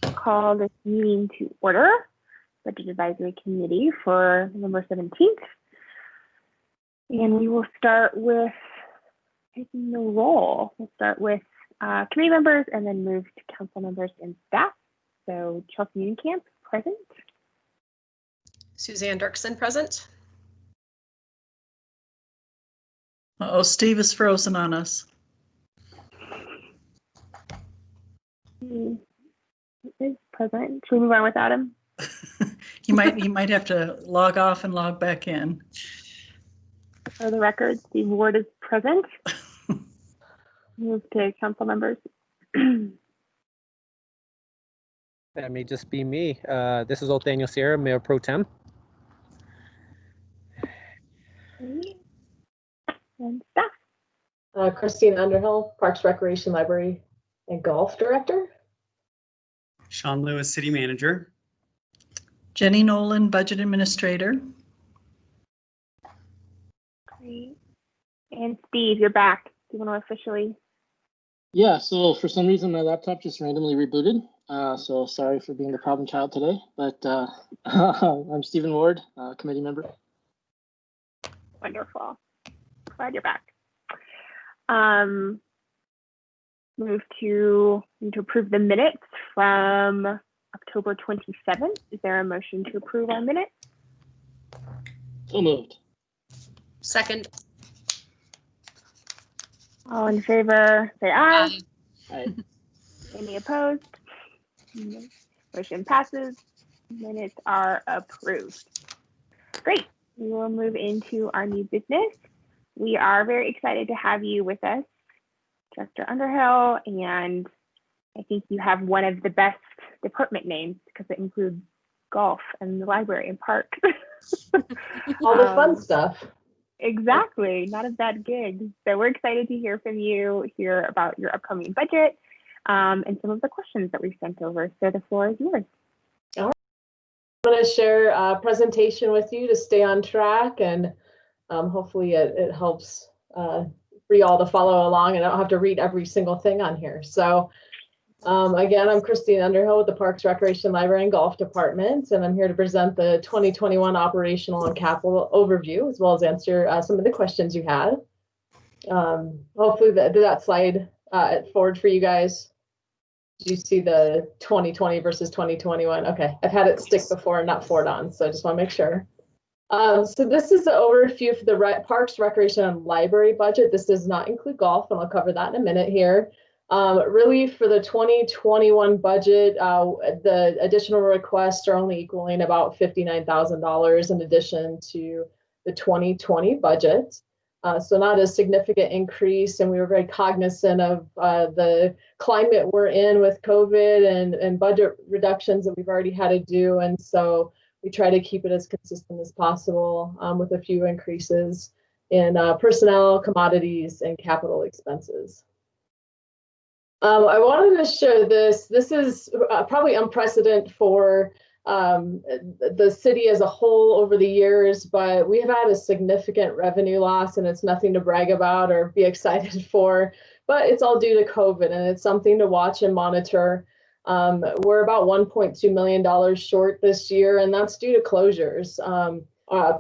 call this meeting to order. Budget Advisory Committee for November 17th. And we will start with taking the roll. We'll start with committee members and then move to council members and staff. So Chelsea Uncamp, present. Suzanne Dirksen, present. Uh-oh, Steve is frozen on us. He is present. Should we move on without him? He might have to log off and log back in. For the record, Steve Ward is present. Move to council members. That may just be me. This is old Daniel Sierra, Mayor Pro Tem. And staff. Christina Underhill, Parks, Recreation, Library, and Golf Director. Sean Lewis, City Manager. Jenny Nolan, Budget Administrator. Great. And Steve, you're back. Do you want to officially? Yeah, so for some reason my laptop just randomly rebooted. So sorry for being the problem child today, but I'm Stephen Ward, committee member. Wonderful. Glad you're back. Move to approve the minutes from October 27th. Is there a motion to approve our minutes? So moved. Second. All in favor, say aye. Aye. Any opposed? Motion passes. Minutes are approved. Great. We will move into our new business. We are very excited to have you with us, Director Underhill, and I think you have one of the best department names because it includes golf and the library and park. All the fun stuff. Exactly, not a bad gig. So we're excited to hear from you, hear about your upcoming budget, and some of the questions that we've sent over. So the floor is yours. All right. I'm going to share a presentation with you to stay on track, and hopefully it helps for you all to follow along, and I don't have to read every single thing on here. So again, I'm Christina Underhill with the Parks, Recreation, Library, and Golf Department, and I'm here to present the 2021 operational and capital overview, as well as answer some of the questions you had. Hopefully that slide forward for you guys. Did you see the 2020 versus 2021? Okay, I've had it stick before and not forward on, so I just want to make sure. So this is the overview for the Parks, Recreation, and Library budget. This does not include golf, and I'll cover that in a minute here. Really, for the 2021 budget, the additional requests are only equaling about $59,000 in addition to the 2020 budget. So not a significant increase, and we were very cognizant of the climate we're in with COVID and budget reductions that we've already had to do, and so we try to keep it as consistent as possible with a few increases in personnel, commodities, and capital expenses. I wanted to show this. This is probably unprecedented for the city as a whole over the years, but we have had a significant revenue loss, and it's nothing to brag about or be excited for, but it's all due to COVID, and it's something to watch and monitor. We're about $1.2 million short this year, and that's due to closures.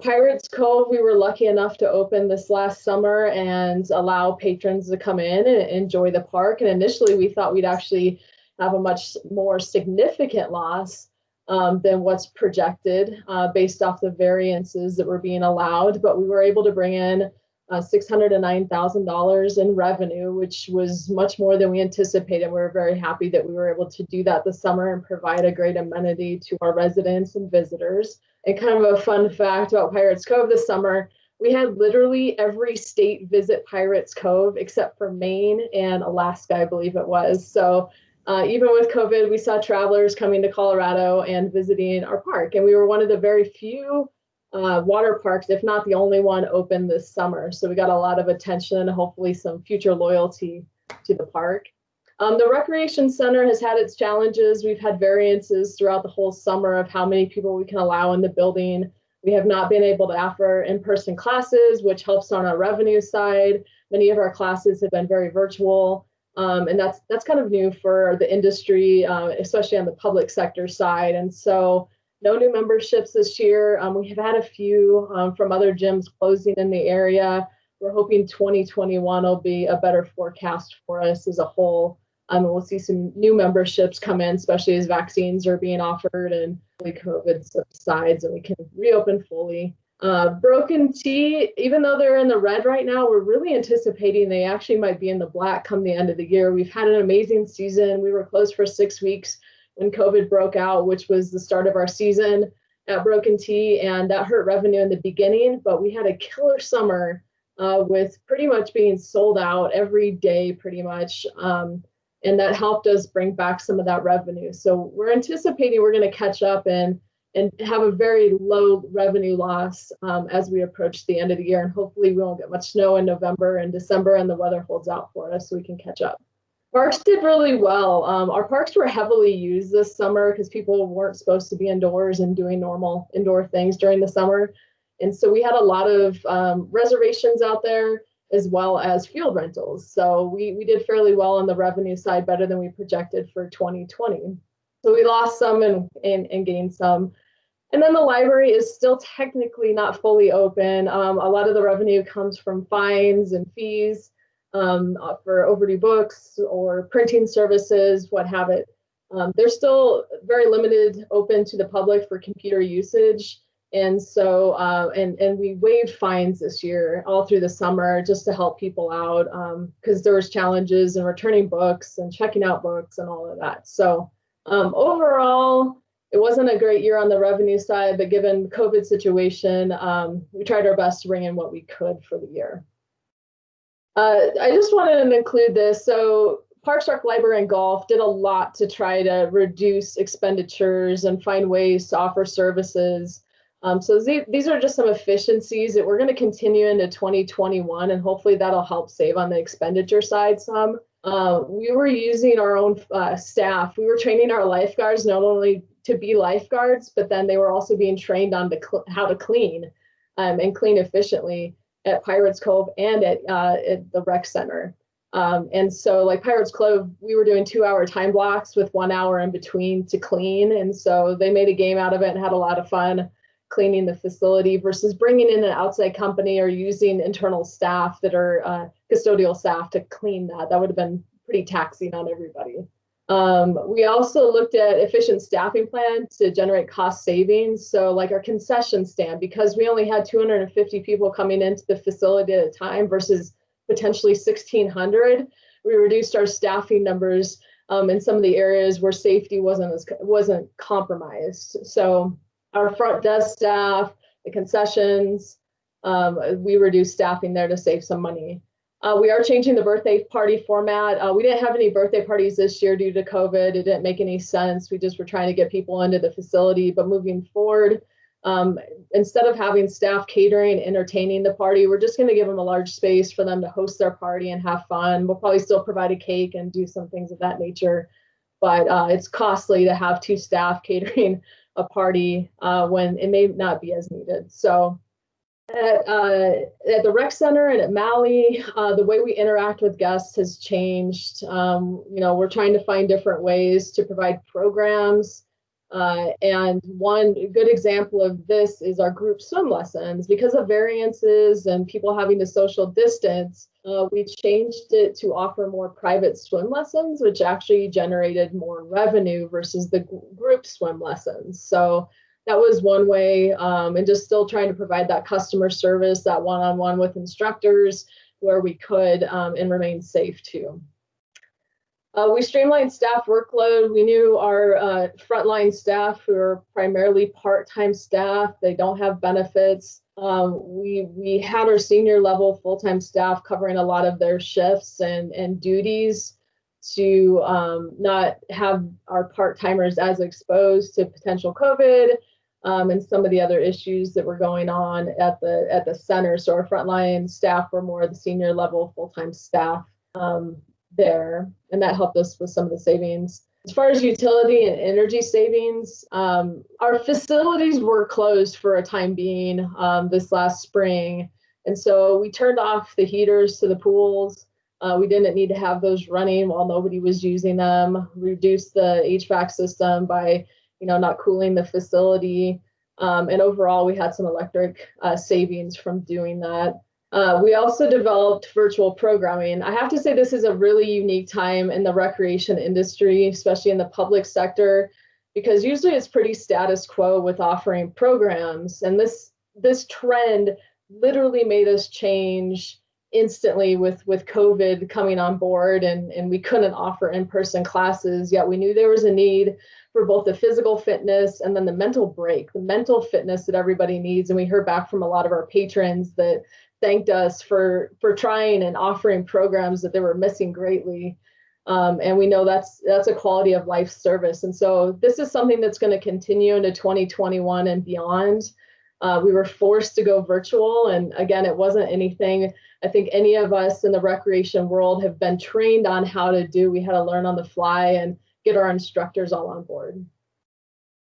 Pirates Cove, we were lucky enough to open this last summer and allow patrons to come in and enjoy the park. And initially we thought we'd actually have a much more significant loss than what's projected based off the variances that were being allowed. But we were able to bring in $609,000 in revenue, which was much more than we anticipated. We were very happy that we were able to do that this summer and provide a great amenity to our residents and visitors. And kind of a fun fact about Pirates Cove this summer, we had literally every state visit Pirates Cove except for Maine and Alaska, I believe it was. So even with COVID, we saw travelers coming to Colorado and visiting our park. And we were one of the very few water parks, if not the only one, open this summer. So we got a lot of attention and hopefully some future loyalty to the park. The Recreation Center has had its challenges. We've had variances throughout the whole summer of how many people we can allow in the building. We have not been able to offer in-person classes, which helps on our revenue side. Many of our classes have been very virtual. And that's kind of new for the industry, especially on the public sector side. And so no new memberships this year. We have had a few from other gyms closing in the area. We're hoping 2021 will be a better forecast for us as a whole. We'll see some new memberships come in, especially as vaccines are being offered and COVID subsides and we can reopen fully. Broken T, even though they're in the red right now, we're really anticipating they actually might be in the black come the end of the year. We've had an amazing season. We were closed for 6 weeks when COVID broke out, which was the start of our season at Broken T, and that hurt revenue in the beginning, but we had a killer summer with pretty much being sold out every day pretty much. And that helped us bring back some of that revenue. So we're anticipating we're going to catch up and have a very low revenue loss as we approach the end of the year. And hopefully we won't get much snow in November and December and the weather holds out for us so we can catch up. Parks did really well. Our parks were heavily used this summer because people weren't supposed to be indoors and doing normal indoor things during the summer. And so we had a lot of reservations out there as well as field rentals. So we did fairly well on the revenue side, better than we projected for 2020. So we lost some and gained some. And then the library is still technically not fully open. A lot of the revenue comes from fines and fees for overdue books or printing services, what have it. They're still very limited open to the public for computer usage. And so, and we waived fines this year all through the summer just to help people out because there was challenges in returning books and checking out books and all of that. So overall, it wasn't a great year on the revenue side, but given the COVID situation, we tried our best to bring in what we could for the year. I just wanted to include this. So Parks, Rec, Library, and Golf did a lot to try to reduce expenditures and find ways to offer services. So these are just some efficiencies that we're going to continue into 2021, and hopefully that'll help save on the expenditure side some. We were using our own staff. We were training our lifeguards not only to be lifeguards, but then they were also being trained on how to clean and clean efficiently at Pirates Cove and at the rec center. And so like Pirates Cove, we were doing 2-hour time blocks with 1 hour in between to clean. And so they made a game out of it and had a lot of fun cleaning the facility versus bringing in an outside company or using internal staff that are custodial staff to clean that. That would have been pretty taxing on everybody. We also looked at efficient staffing plan to generate cost savings. So like our concession stand, because we only had 250 people coming into the facility at a time versus potentially 1,600, we reduced our staffing numbers in some of the areas where safety wasn't compromised. So our front desk staff, the concessions, we reduced staffing there to save some money. We are changing the birthday party format. We didn't have any birthday parties this year due to COVID. It didn't make any sense. We just were trying to get people into the facility. But moving forward, instead of having staff catering and entertaining the party, we're just going to give them a large space for them to host their party and have fun. We'll probably still provide a cake and do some things of that nature. But it's costly to have 2 staff catering a party when it may not be as needed. So at the rec center and at Mally, the way we interact with guests has changed. We're trying to find different ways to provide programs. And one good example of this is our group swim lessons. Because of variances and people having to social distance, we changed it to offer more private swim lessons, which actually generated more revenue versus the group swim lessons. So that was one way, and just still trying to provide that customer service, that one-on-one with instructors where we could and remain safe too. We streamlined staff workload. We knew our frontline staff, who are primarily part-time staff, they don't have benefits. We had our senior level full-time staff covering a lot of their shifts and duties to not have our part-timers as exposed to potential COVID and some of the other issues that were going on at the center. So our frontline staff were more the senior level full-time staff there, and that helped us with some of the savings. As far as utility and energy savings, our facilities were closed for a time being this last spring. And so we turned off the heaters to the pools. We didn't need to have those running while nobody was using them. Reduce the HVAC system by, not cooling the facility. And overall, we had some electric savings from doing that. We also developed virtual programming. I have to say this is a really unique time in the recreation industry, especially in the public sector, because usually it's pretty status quo with offering programs. And this trend literally made us change instantly with COVID coming on board, and we couldn't offer in-person classes, yet we knew there was a need for both the physical fitness and then the mental break, the mental fitness that everybody needs. And we heard back from a lot of our patrons that thanked us for trying and offering programs that they were missing greatly. And we know that's a quality of life service. And so this is something that's going to continue into 2021 and beyond. We were forced to go virtual. And again, it wasn't anything I think any of us in the recreation world have been trained on how to do. We had to learn on the fly and get our instructors all on board.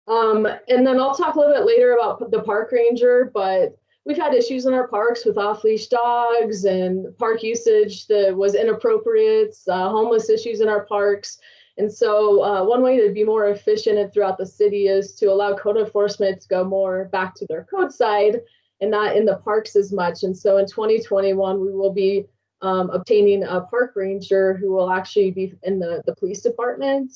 And then I'll talk a little bit later about the park ranger, but we've had issues in our parks with off-leash dogs and park usage that was inappropriate, homeless issues in our parks. And so one way to be more efficient and throughout the city is to allow code enforcement to go more back to their code side and not in the parks as much. And so in 2021, we will be obtaining a park ranger who will actually be in the police department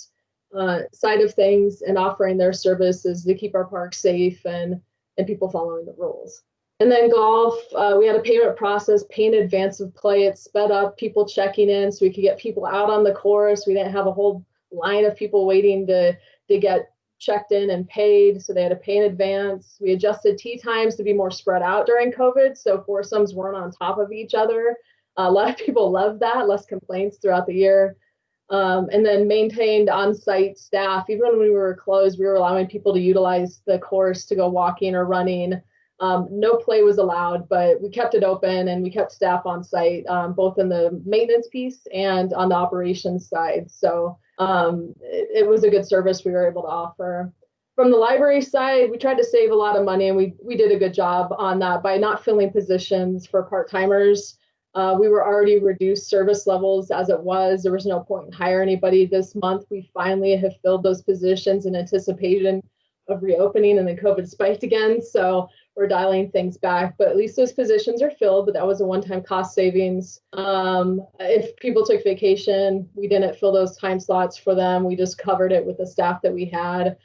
side of things and offering their services to keep our parks safe and people following the rules. And then golf, we had a payment process, pay in advance of play. It sped up people checking in so we could get people out on the course. We didn't have a whole line of people waiting to get checked in and paid. So they had to pay in advance. We adjusted tee times to be more spread out during COVID. So foursomes weren't on top of each other. A lot of people loved that, less complaints throughout the year. And then maintained on-site staff. Even when we were closed, we were allowing people to utilize the course to go walking or running. No play was allowed, but we kept it open and we kept staff on site, both in the maintenance piece and on the operations side. So it was a good service we were able to offer. From the library side, we tried to save a lot of money, and we did a good job on that by not filling positions for part-timers. We were already reduced service levels as it was. There was no point in hiring anybody this month. We finally have filled those positions in anticipation of reopening, and then COVID spiked again. So we're dialing things back, but at least those positions are filled, but that was a one-time cost savings. If people took vacation, we didn't fill those time slots for them. We just covered it with the staff that we had.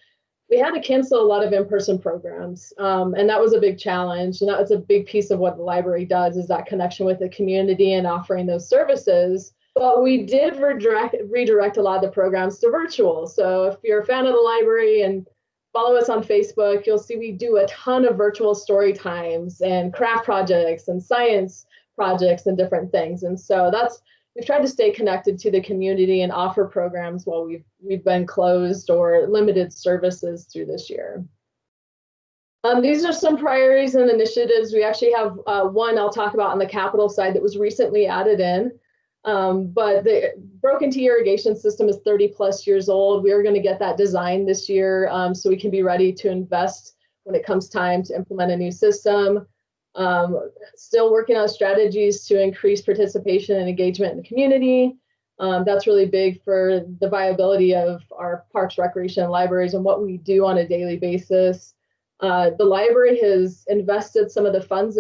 We had to cancel a lot of in-person programs, and that was a big challenge. And that's a big piece of what the library does, is that connection with the community and offering those services. But we did redirect a lot of the programs to virtual. So if you're a fan of the library and follow us on Facebook, you'll see we do a ton of virtual story times and craft projects and science projects and different things. And so we've tried to stay connected to the community and offer programs while we've been closed or limited services through this year. These are some priorities and initiatives. We actually have one I'll talk about on the capital side that was recently added in. But the broken T irrigation system is 30 plus years old. We are going to get that designed this year so we can be ready to invest when it comes time to implement a new system. Still working on strategies to increase participation and engagement in the community. That's really big for the viability of our parks, recreation, and libraries and what we do on a daily basis. The library has invested some of the funds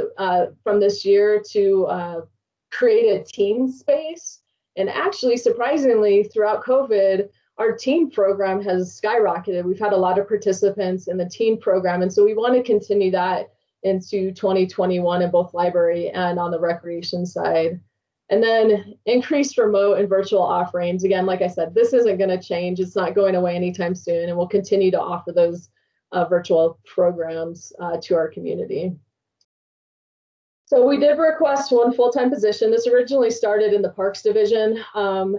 from this year to create a team space. And actually, surprisingly, throughout COVID, our team program has skyrocketed. We've had a lot of participants in the team program. And so we want to continue that into 2021 in both library and on the recreation side. And then increased remote and virtual offerings. Again, like I said, this isn't going to change. It's not going away anytime soon. And we'll continue to offer those virtual programs to our community. So we did request one full-time position. This originally started in the Parks Division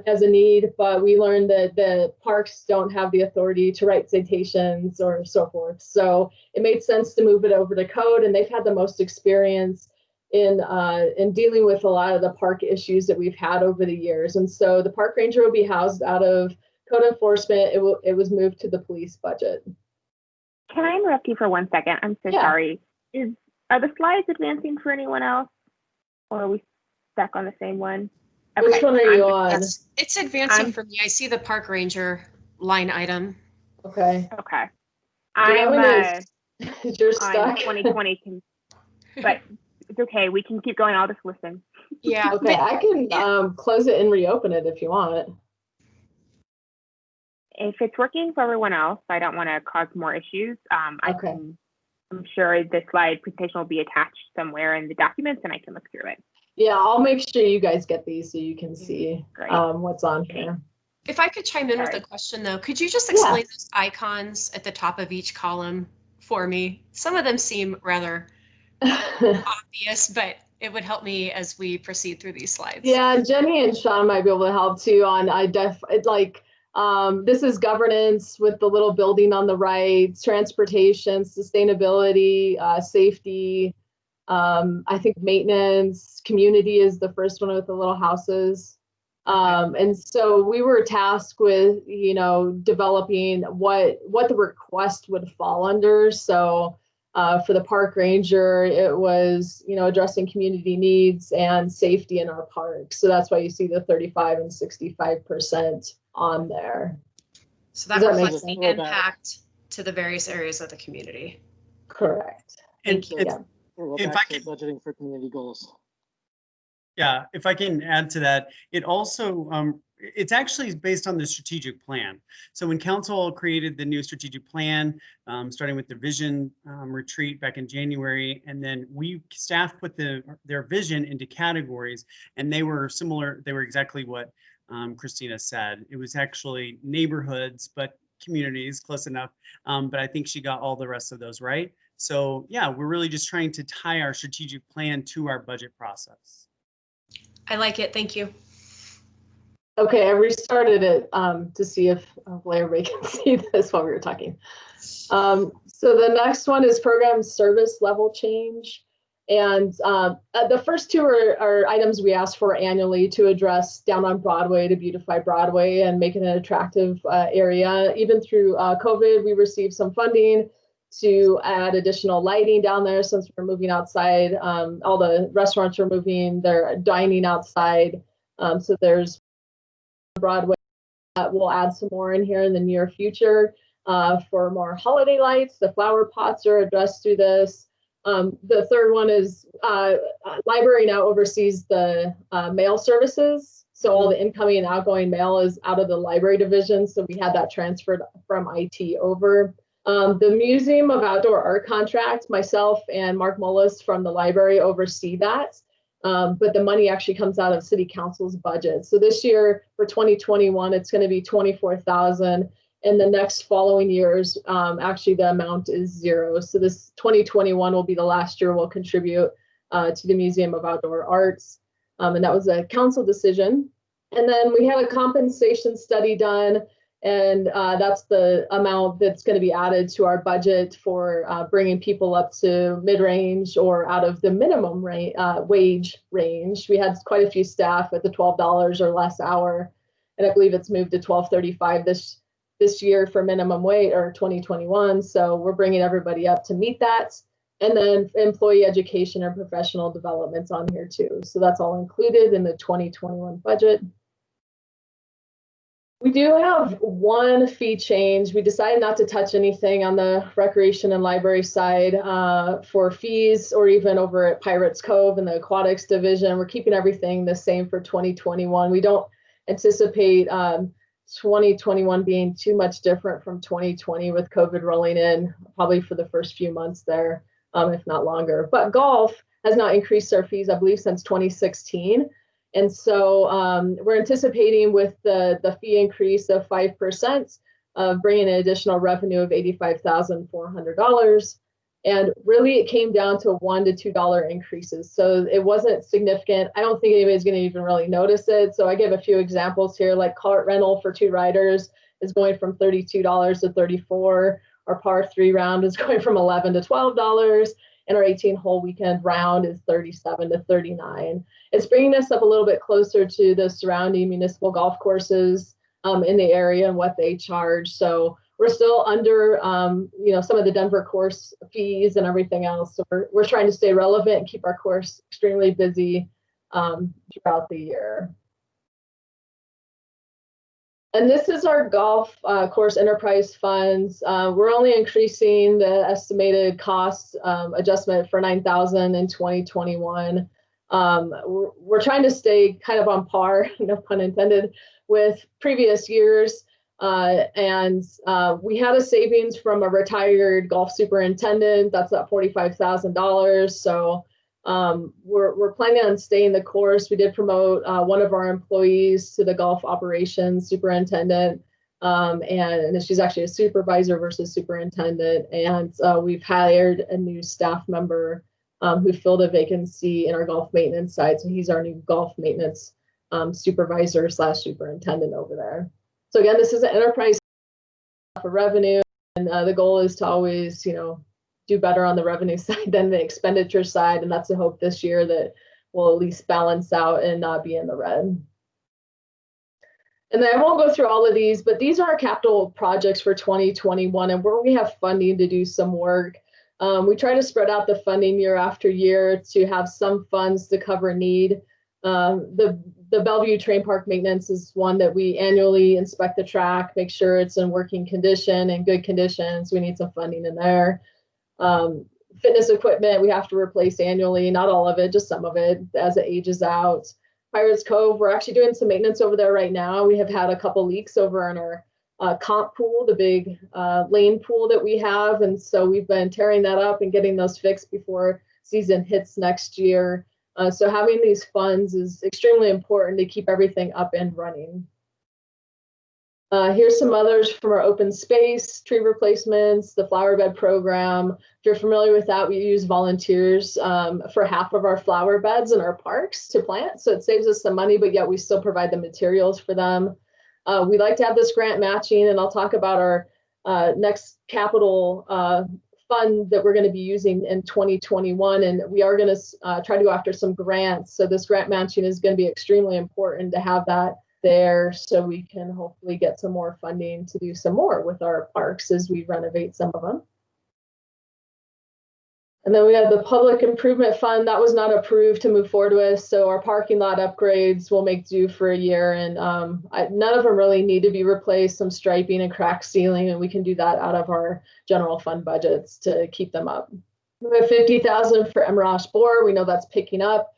as a need, but we learned that the parks don't have the authority to write citations or so forth. So it made sense to move it over to code, and they've had the most experience in dealing with a lot of the park issues that we've had over the years. And so the park ranger will be housed out of code enforcement. It was moved to the police budget. Can I interrupt you for 1 second? I'm so sorry. Are the slides advancing for anyone else, or are we stuck on the same one? Which one are you on? It's advancing I'm- for me. I see the park ranger line item. Okay. Okay. That one I'm is you're on stuck. 2020, but it's okay. We can keep going. I'll just listen. Yeah. Okay, but- I can close it and reopen it if you want. If it's working for everyone else, I don't want to cause more issues. Okay. I'm sure the slide presentation will be attached somewhere in the documents and I can look through it. Yeah, I'll make sure you guys get these so you can see Great. what's on here. If I could chime in with Sorry. a question though, could you just Yeah. explain those icons at the top of each column for me? Some of them seem rather obvious, but it would help me as we proceed through these slides. Yeah, Jenny and Sean might be able to help too on this is governance with the little building on the right, transportation, sustainability, safety, I think maintenance, community is the first one with the little houses. And so we were tasked with, developing what the request would fall under. So for the park ranger, it was, addressing community needs and safety in our parks. So that's why you see the 35 and 65% on there. So that Does that make reflects the sense? impact to the various areas of the community. Correct. And Thank you. it's- Yeah. We'll If go I back to could- budgeting for community goals. Yeah, if I can add to that, it also, it's actually based on the strategic plan. So when council created the new strategic plan, starting with the vision retreat back in January, and then staff put their vision into categories, and they were similar, they were exactly what Christina said. It was actually neighborhoods, but communities, close enough. But I think she got all the rest of those right. So yeah, we're really just trying to tie our strategic plan to our budget process. I like it. Thank you. Okay, I restarted it to see if everybody can see this while we were talking. So the next one is program service level change. And the first two are items we ask for annually to address down on Broadway, to beautify Broadway and make it an attractive area. Even through COVID, we received some funding to add additional lighting down there since we're moving outside. All the restaurants are moving, they're dining outside. So there's Broadway. We'll add some more in here in the near future for more holiday lights. The flower pots are addressed through this. The third one is library now oversees the mail services. So all the incoming and outgoing mail is out of the library division. So we had that transferred from IT over. The Museum of Outdoor Art contract, myself and Mark Mullis from the library oversee that. But the money actually comes out of City Council's budget. So this year for 2021, it's going to be $24,000. And the next following years, actually the amount is zero. So this 2021 will be the last year we'll contribute to the Museum of Outdoor Arts. And that was a council decision. And then we had a compensation study done. And that's the amount that's going to be added to our budget for bringing people up to mid-range or out of the minimum wage range. We had quite a few staff at the $12 or less hour, and I believe it's moved to $12.35 this year for minimum wage or 2021. So we're bringing everybody up to meet that. And then employee education and professional development's on here too. So that's all included in the 2021 budget. We do have one fee change. We decided not to touch anything on the recreation and library side for fees or even over at Pirates Cove in the aquatics division. We're keeping everything the same for 2021. We don't anticipate 2021 being too much different from 2020 with COVID rolling in probably for the first few months there, if not longer. But golf has not increased their fees, I believe, since 2016. And so we're anticipating with the fee increase of 5% of bringing an additional revenue of $85,400. And really it came down to $1 to $2 increases. So it wasn't significant. I don't think anybody's going to even really notice it. So I give a few examples here, like cart rental for 2 riders is going from $32 to $34. Our par 3 round is going from $11 to $12. And our 18-hole weekend round is $37 to $39. It's bringing us up a little bit closer to the surrounding municipal golf courses in the area and what they charge. So we're still under, some of the Denver course fees and everything else. So we're trying to stay relevant and keep our course extremely busy throughout the year. And this is our golf course enterprise funds. We're only increasing the estimated cost adjustment for $9,000 in 2021. We're trying to stay kind of on par, no pun intended, with previous years. And we had a savings from a retired golf superintendent. That's at $45,000. So we're planning on staying the course. We did promote one of our employees to the golf operations superintendent, and she's actually a supervisor versus superintendent. And we've hired a new staff member who filled a vacancy in our golf maintenance side. So he's our new golf maintenance supervisor / superintendent over there. So again, this is an enterprise for revenue, and the goal is to always, do better on the revenue side than the expenditure side. And that's the hope this year, that we'll at least balance out and not be in the red. And then I won't go through all of these, but these are our capital projects for 2021 and where we have funding to do some work. We try to spread out the funding year after year to have some funds to cover need. The Bellevue Train Park maintenance is one that we annually inspect the track, make sure it's in working condition and good conditions. We need some funding in there. Fitness equipment we have to replace annually, not all of it, just some of it as it ages out. Pirates Cove, we're actually doing some maintenance over there right now. We have had a couple leaks over in our comp pool, the big lane pool that we have. And so we've been tearing that up and getting those fixed before season hits next year. So having these funds is extremely important to keep everything up and running. Here's some others from our open space, tree replacements, the flower bed program. If you're familiar with that, we use volunteers for half of our flower beds in our parks to plant. So it saves us some money, but yet we still provide the materials for them. We like to have this grant matching, and I'll talk about our next capital fund that we're going to be using in 2021. And we are going to try to go after some grants. So this grant matching is going to be extremely important to have that there, so we can hopefully get some more funding to do some more with our parks as we renovate some of them. And then we have the public improvement fund that was not approved to move forward with. So our parking lot upgrades will make do for a year, and none of them really need to be replaced. Some striping and crack sealing, and we can do that out of our general fund budgets to keep them up. We have $50,000 for Emerald Ash borer. We know that's picking up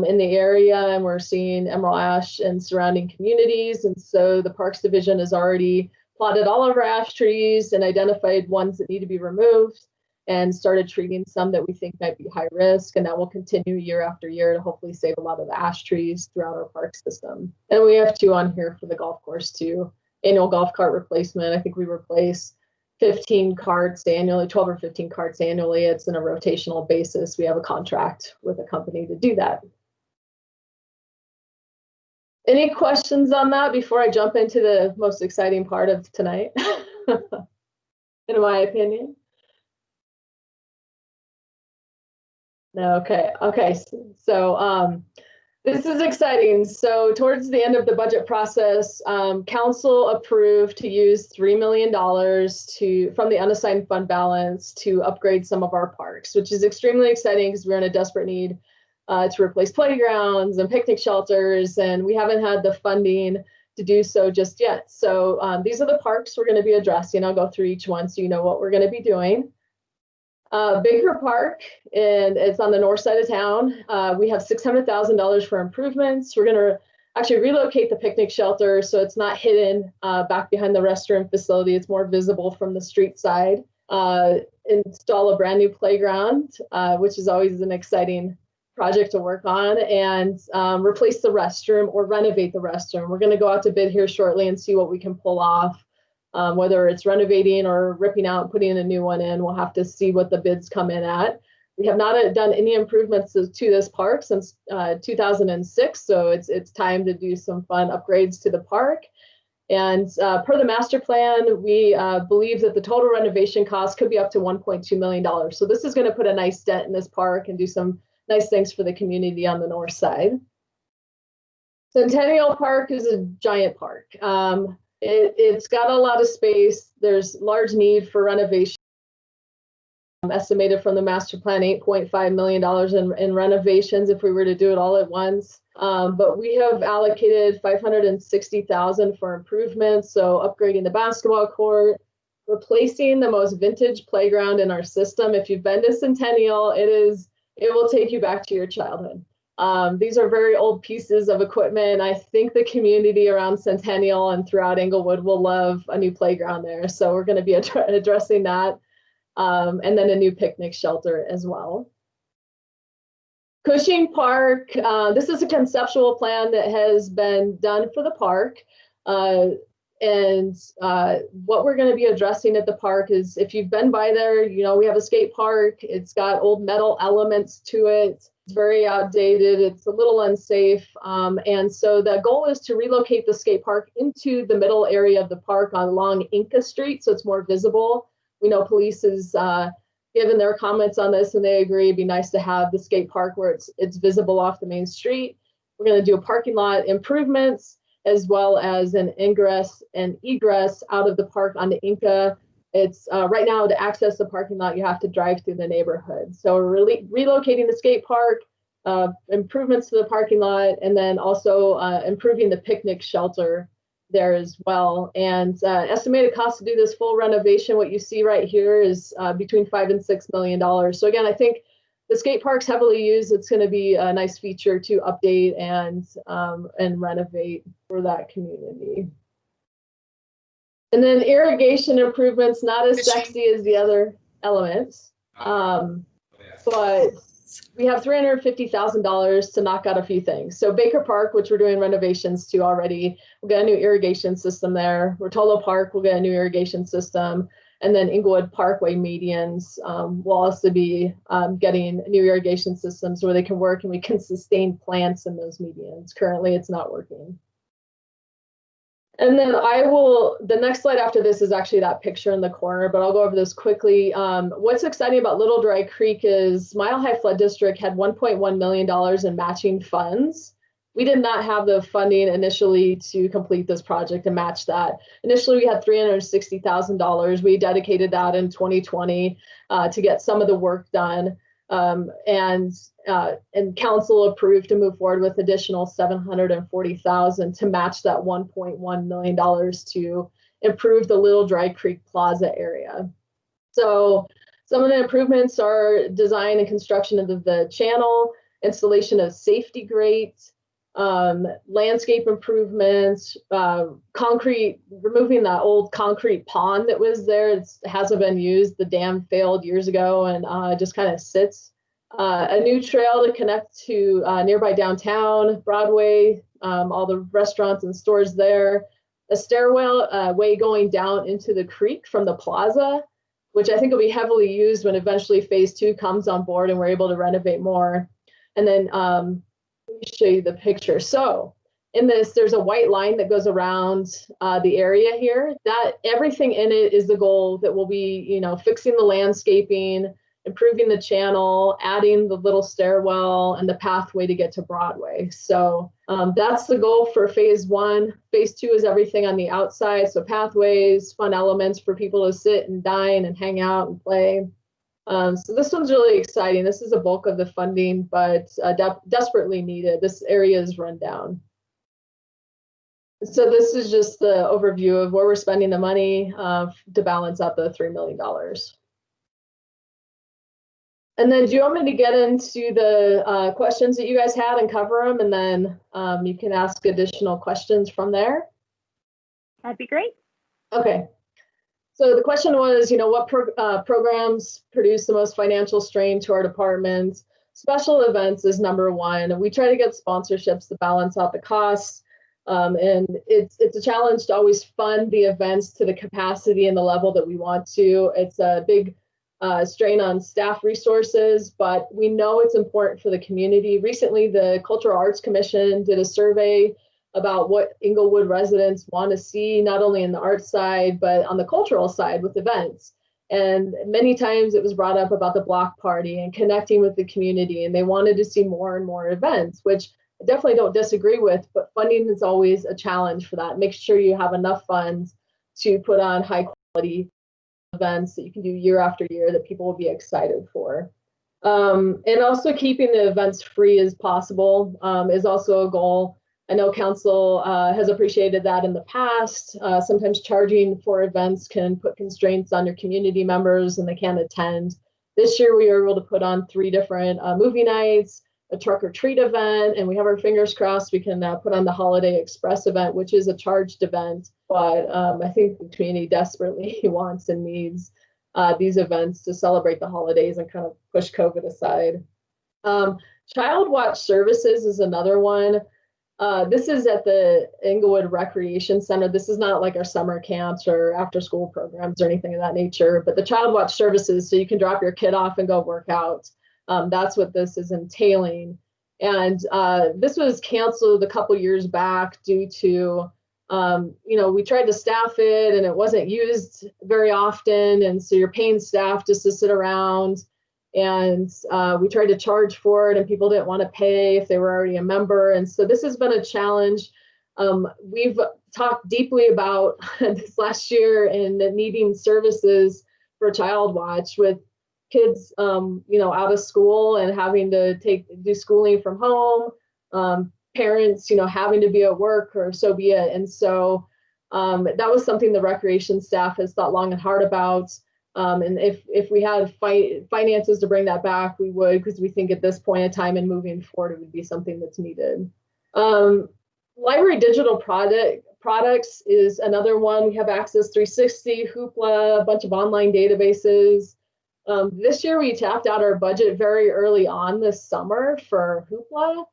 in the area, and we're seeing emerald ash in surrounding communities. And so the Parks Division has already plotted all of our ash trees and identified ones that need to be removed and started treating some that we think might be high risk. And that will continue year after year to hopefully save a lot of the ash trees throughout our park system. And we have 2 on here for the golf course too. Annual golf cart replacement. I think we replace 15 carts annually, 12 or 15 carts annually. It's on a rotational basis. We have a contract with a company to do that. Any questions on that before I jump into the most exciting part of tonight, in my opinion? No, okay. So this is exciting. So towards the end of the budget process, council approved to use $3 million from the unassigned fund balance to upgrade some of our parks, which is extremely exciting because we're in a desperate need to replace playgrounds and picnic shelters, and we haven't had the funding to do so just yet. So these are the parks we're going to be addressing. I'll go through each one so you know what we're going to be doing. Bigger Park, and it's on the north side of town. We have $600,000 for improvements. We're going to actually relocate the picnic shelter so it's not hidden back behind the restroom facility. It's more visible from the street side. Install a brand new playground, which is always an exciting project to work on, and replace the restroom or renovate the restroom. We're going to go out to bid here shortly and see what we can pull off. Whether it's renovating or ripping out and putting a new one in, we'll have to see what the bids come in at. We have not done any improvements to this park since 2006, so it's time to do some fun upgrades to the park. And per the master plan, we believe that the total renovation cost could be up to $1.2 million. So this is going to put a nice dent in this park and do some nice things for the community on the north side. Centennial Park is a giant park. It's got a lot of space. There's large need for renovation. estimated from the master plan $8.5 million in renovations if we were to do it all at once. But we have allocated $560,000 for improvements, so upgrading the basketball court, replacing the most vintage playground in our system. If you've been to Centennial, it will take you back to your childhood. These are very old pieces of equipment. I think the community around Centennial and throughout Englewood will love a new playground there. So we're going to be addressing that. And then a new picnic shelter as well. Cushing Park, this is a conceptual plan that has been done for the park. And what we're going to be addressing at the park is, if you've been by there, you know, we have a skate park. It's got old metal elements to it. It's very outdated. It's a little unsafe. And so the goal is to relocate the skate park into the middle area of the park along Inca Street, so it's more visible. We know police has given their comments on this, and they agree it'd be nice to have the skate park where it's visible off the main street. We're going to do a parking lot improvements, as well as an ingress and egress out of the park onto Inca. It's right now, to access the parking lot, you have to drive through the neighborhood. So we're really relocating the skate park, improvements to the parking lot, and then also improving the picnic shelter there as well. And estimated cost to do this full renovation, what you see right here, is between $5 and $6 million. So again, I think the skate park's heavily used. It's going to be a nice feature to update and renovate for that community. And then irrigation improvements, not as sexy as the other elements, but we have $350,000 to knock out a few things. So Baker Park, which we're doing renovations to already, we'll get a new irrigation system there. Rotolo Park, we'll get a new irrigation system. And then Inglewood Parkway medians will also be getting new irrigation systems where they can work and we can sustain plants in those medians. Currently, it's not working. And then the next slide after this is actually that picture in the corner, but I'll go over this quickly. What's exciting about Little Dry Creek is Mile High Flood District had $1.1 million in matching funds. We did not have the funding initially to complete this project and match that. Initially, we had $360,000. We dedicated that in 2020 to get some of the work done. And council approved to move forward with additional $740,000 to match that $1.1 million to improve the Little Dry Creek Plaza area. So some of the improvements are design and construction of the channel, installation of safety grates, landscape improvements, concrete, removing that old concrete pond that was there. It hasn't been used. The dam failed years ago and just kind of sits. A new trail to connect to nearby downtown, Broadway, all the restaurants and stores there. A stairwell way going down into the creek from the plaza, which I think will be heavily used when eventually phase 2 comes on board and we're able to renovate more. And then let me show you the picture. So in this, there's a white line that goes around the area here. That everything in it is the goal that will be, you know, fixing the landscaping, improving the channel, adding the little stairwell and the pathway to get to Broadway. So that's the goal for phase 1. Phase 2 is everything on the outside. So pathways, fun elements for people to sit and dine and hang out and play. So this one's really exciting. This is a bulk of the funding, but desperately needed. This area is run down. So this is just the overview of where we're spending the money to balance out the $3 million. And then do you want me to get into the questions that you guys had and cover them, and then you can ask additional questions from there? That'd be great. Okay. So the question was, you know, what programs produce the most financial strain to our department? Special events is number one. We try to get sponsorships to balance out the costs. And it's a challenge to always fund the events to the capacity and the level that we want to. It's a big strain on staff resources, but we know it's important for the community. Recently, the Cultural Arts Commission did a survey about what Englewood residents want to see, not only in the arts side, but on the cultural side with events. And many times it was brought up about the block party and connecting with the community, and they wanted to see more and more events, which I definitely don't disagree with, but funding is always a challenge for that. Make sure you have enough funds to put on high quality events that you can do year after year that people will be excited for. And also keeping the events free as possible is also a goal. I know council has appreciated that in the past. Sometimes charging for events can put constraints on your community members and they can't attend. This year we were able to put on 3 different movie nights, a truck or treat event, and we have our fingers crossed we can put on the Holiday Express event, which is a charged event. But I think the community desperately wants and needs these events to celebrate the holidays and kind of push COVID aside. Child Watch Services is another one. This is at the Inglewood Recreation Center. This is not like our summer camps or after school programs or anything of that nature, but the Child Watch Services, so you can drop your kid off and go work out. That's what this is entailing. And this was canceled a couple years back due to, we tried to staff it and it wasn't used very often. And so you're paying staff just to sit around. And we tried to charge for it and people didn't want to pay if they were already a member. And so this has been a challenge. We've talked deeply about this last year and needing services for Child Watch with kids, out of school and having to do schooling from home, parents, having to be at work or so be it. And so that was something the recreation staff has thought long and hard about. And if we had finances to bring that back, we would, because we think at this point in time and moving forward, it would be something that's needed. Library digital products is another one. We have Access 360, Hoopla, a bunch of online databases. This year we tapped out our budget very early on this summer for Hoopla.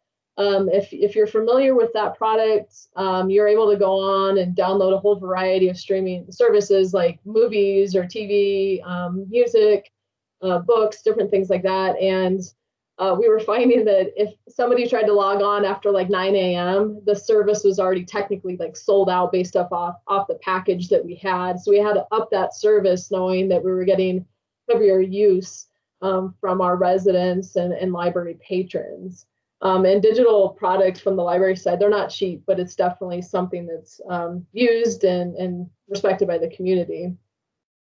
If you're familiar with that product, you're able to go on and download a whole variety of streaming services like movies or TV, music, books, different things like that. And we were finding that if somebody tried to log on after like 9 a.m., the service was already technically like sold out based off the package that we had. So we had to up that service knowing that we were getting heavier use from our residents and library patrons. And digital products from the library side, they're not cheap, but it's definitely something that's used and respected by the community.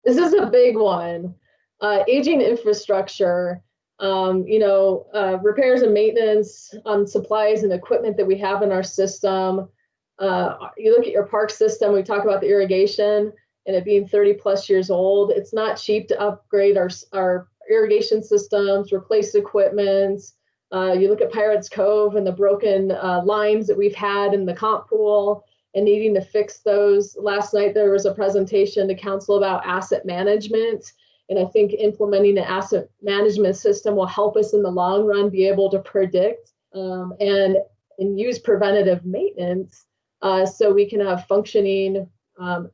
This is a big one. Aging infrastructure, repairs and maintenance on supplies and equipment that we have in our system. You look at your park system, we talk about the irrigation and it being 30 plus years old. It's not cheap to upgrade our irrigation systems, replace equipment. You look at Pirates Cove and the broken lines that we've had in the comp pool and needing to fix those. Last night, there was a presentation to council about asset management. And I think implementing an asset management system will help us in the long run be able to predict and use preventative maintenance so we can have functioning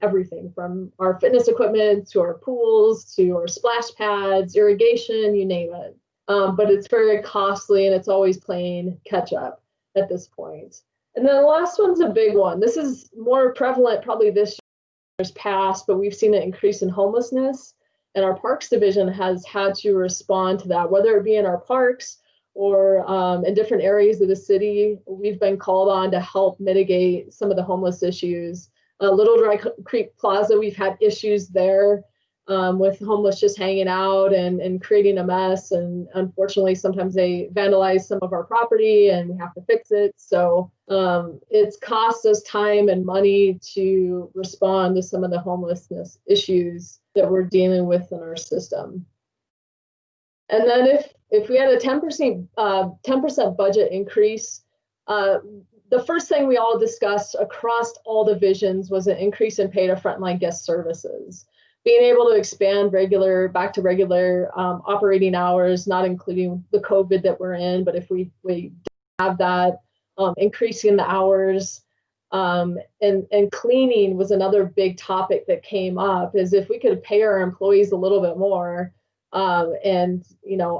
everything from our fitness equipment to our pools to our splash pads, irrigation, you name it. But it's very costly and it's always playing catch up at this point. And then the last one's a big one. This is more prevalent probably this year's past, but we've seen an increase in homelessness. And our Parks Division has had to respond to that, whether it be in our parks or in different areas of the city. We've been called on to help mitigate some of the homeless issues. Little Dry Creek Plaza, we've had issues there. With homeless just hanging out and creating a mess. And unfortunately, sometimes they vandalize some of our property and we have to fix it. So it's cost us time and money to respond to some of the homelessness issues that we're dealing with in our system. And then if we had a 10% budget increase, the first thing we all discussed across all divisions was an increase in pay to frontline guest services. Being able to expand back to regular operating hours, not including the COVID that we're in, but if we have that, increasing the hours, and cleaning was another big topic that came up, is if we could pay our employees a little bit more and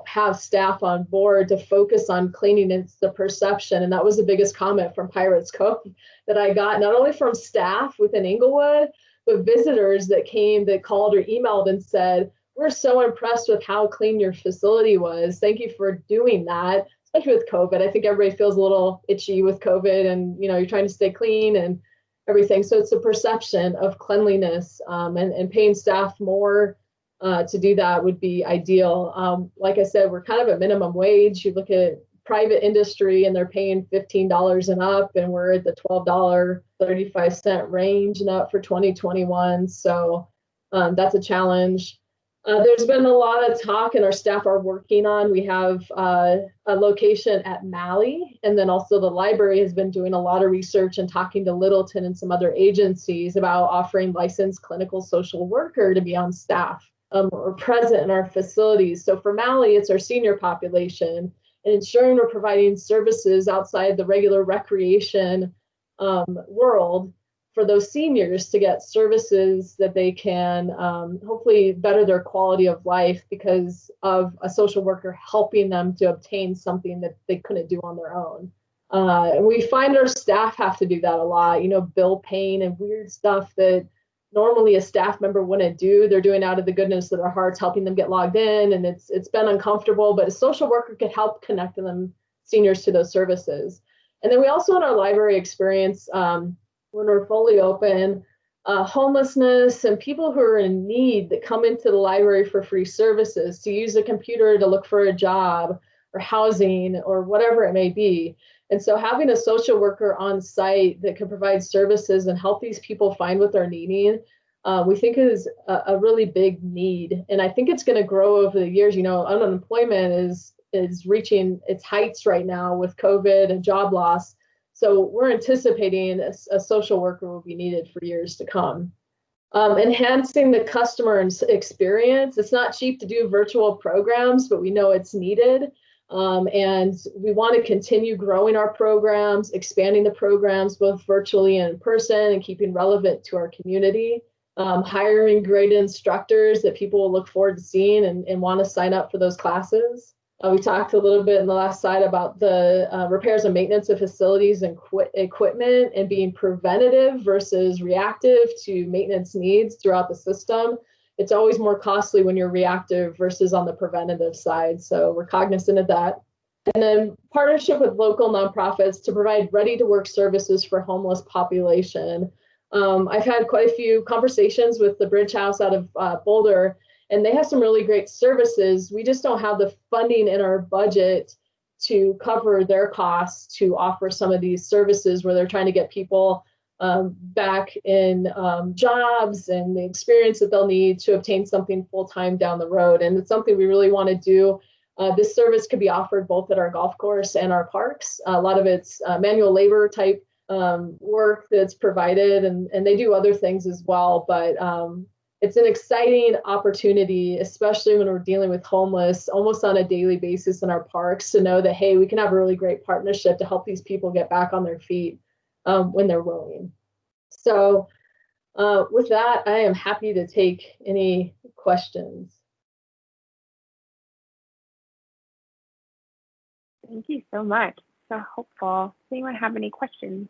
have staff on board to focus on cleaning. It's the perception, and that was the biggest comment from Pirates Cove that I got, not only from staff within Inglewood, but visitors that came, that called or emailed and said, we're so impressed with how clean your facility was. Thank you for doing that, especially with COVID. I think everybody feels a little itchy with COVID and, you're trying to stay clean and everything. So it's a perception of cleanliness and paying staff more to do that would be ideal. Like I said, we're kind of at minimum wage. You look at private industry and they're paying $15 and up, and we're at the $12.35 range and up for 2021. So that's a challenge. There's been a lot of talk, and our staff are working on. We have a location at Malley, and then also the library has been doing a lot of research and talking to Littleton and some other agencies about offering licensed clinical social worker to be on staff or present in our facilities. So for Malley, it's our senior population, and ensuring we're providing services outside the regular recreation world for those seniors to get services that they can hopefully better their quality of life because of a social worker helping them to obtain something that they couldn't do on their own. And we find our staff have to do that a lot, bill paying and weird stuff that normally a staff member wouldn't do. They're doing out of the goodness of their hearts, helping them get logged in, and it's been uncomfortable, but a social worker could help connect them, seniors, to those services. And then we also in our library experience, when we're fully open, homelessness and people who are in need that come into the library for free services, to use a computer to look for a job or housing or whatever it may be. And so having a social worker on site that can provide services and help these people find what they're needing, we think is a really big need. And I think it's going to grow over the years. Unemployment is reaching its heights right now with COVID and job loss. So we're anticipating a social worker will be needed for years to come. Enhancing the customer experience. It's not cheap to do virtual programs, but we know it's needed. And we want to continue growing our programs, expanding the programs both virtually and in person, and keeping relevant to our community. Hiring great instructors that people will look forward to seeing and want to sign up for those classes. We talked a little bit in the last slide about the repairs and maintenance of facilities and equipment and being preventative versus reactive to maintenance needs throughout the system. It's always more costly when you're reactive versus on the preventative side. So we're cognizant of that. And then partnership with local nonprofits to provide ready-to-work services for homeless population. I've had quite a few conversations with the Bridge House out of Boulder, and they have some really great services. We just don't have the funding in our budget to cover their costs to offer some of these services where they're trying to get people back in jobs and the experience that they'll need to obtain something full-time down the road. And it's something we really want to do. This service could be offered both at our golf course and our parks. A lot of it's manual labor type work that's provided, and they do other things as well. But it's an exciting opportunity, especially when we're dealing with homeless almost on a daily basis in our parks, to know that, hey, we can have a really great partnership to help these people get back on their feet when they're willing. So with that, I am happy to take any questions. Thank you so much. So helpful. Does anyone have any questions?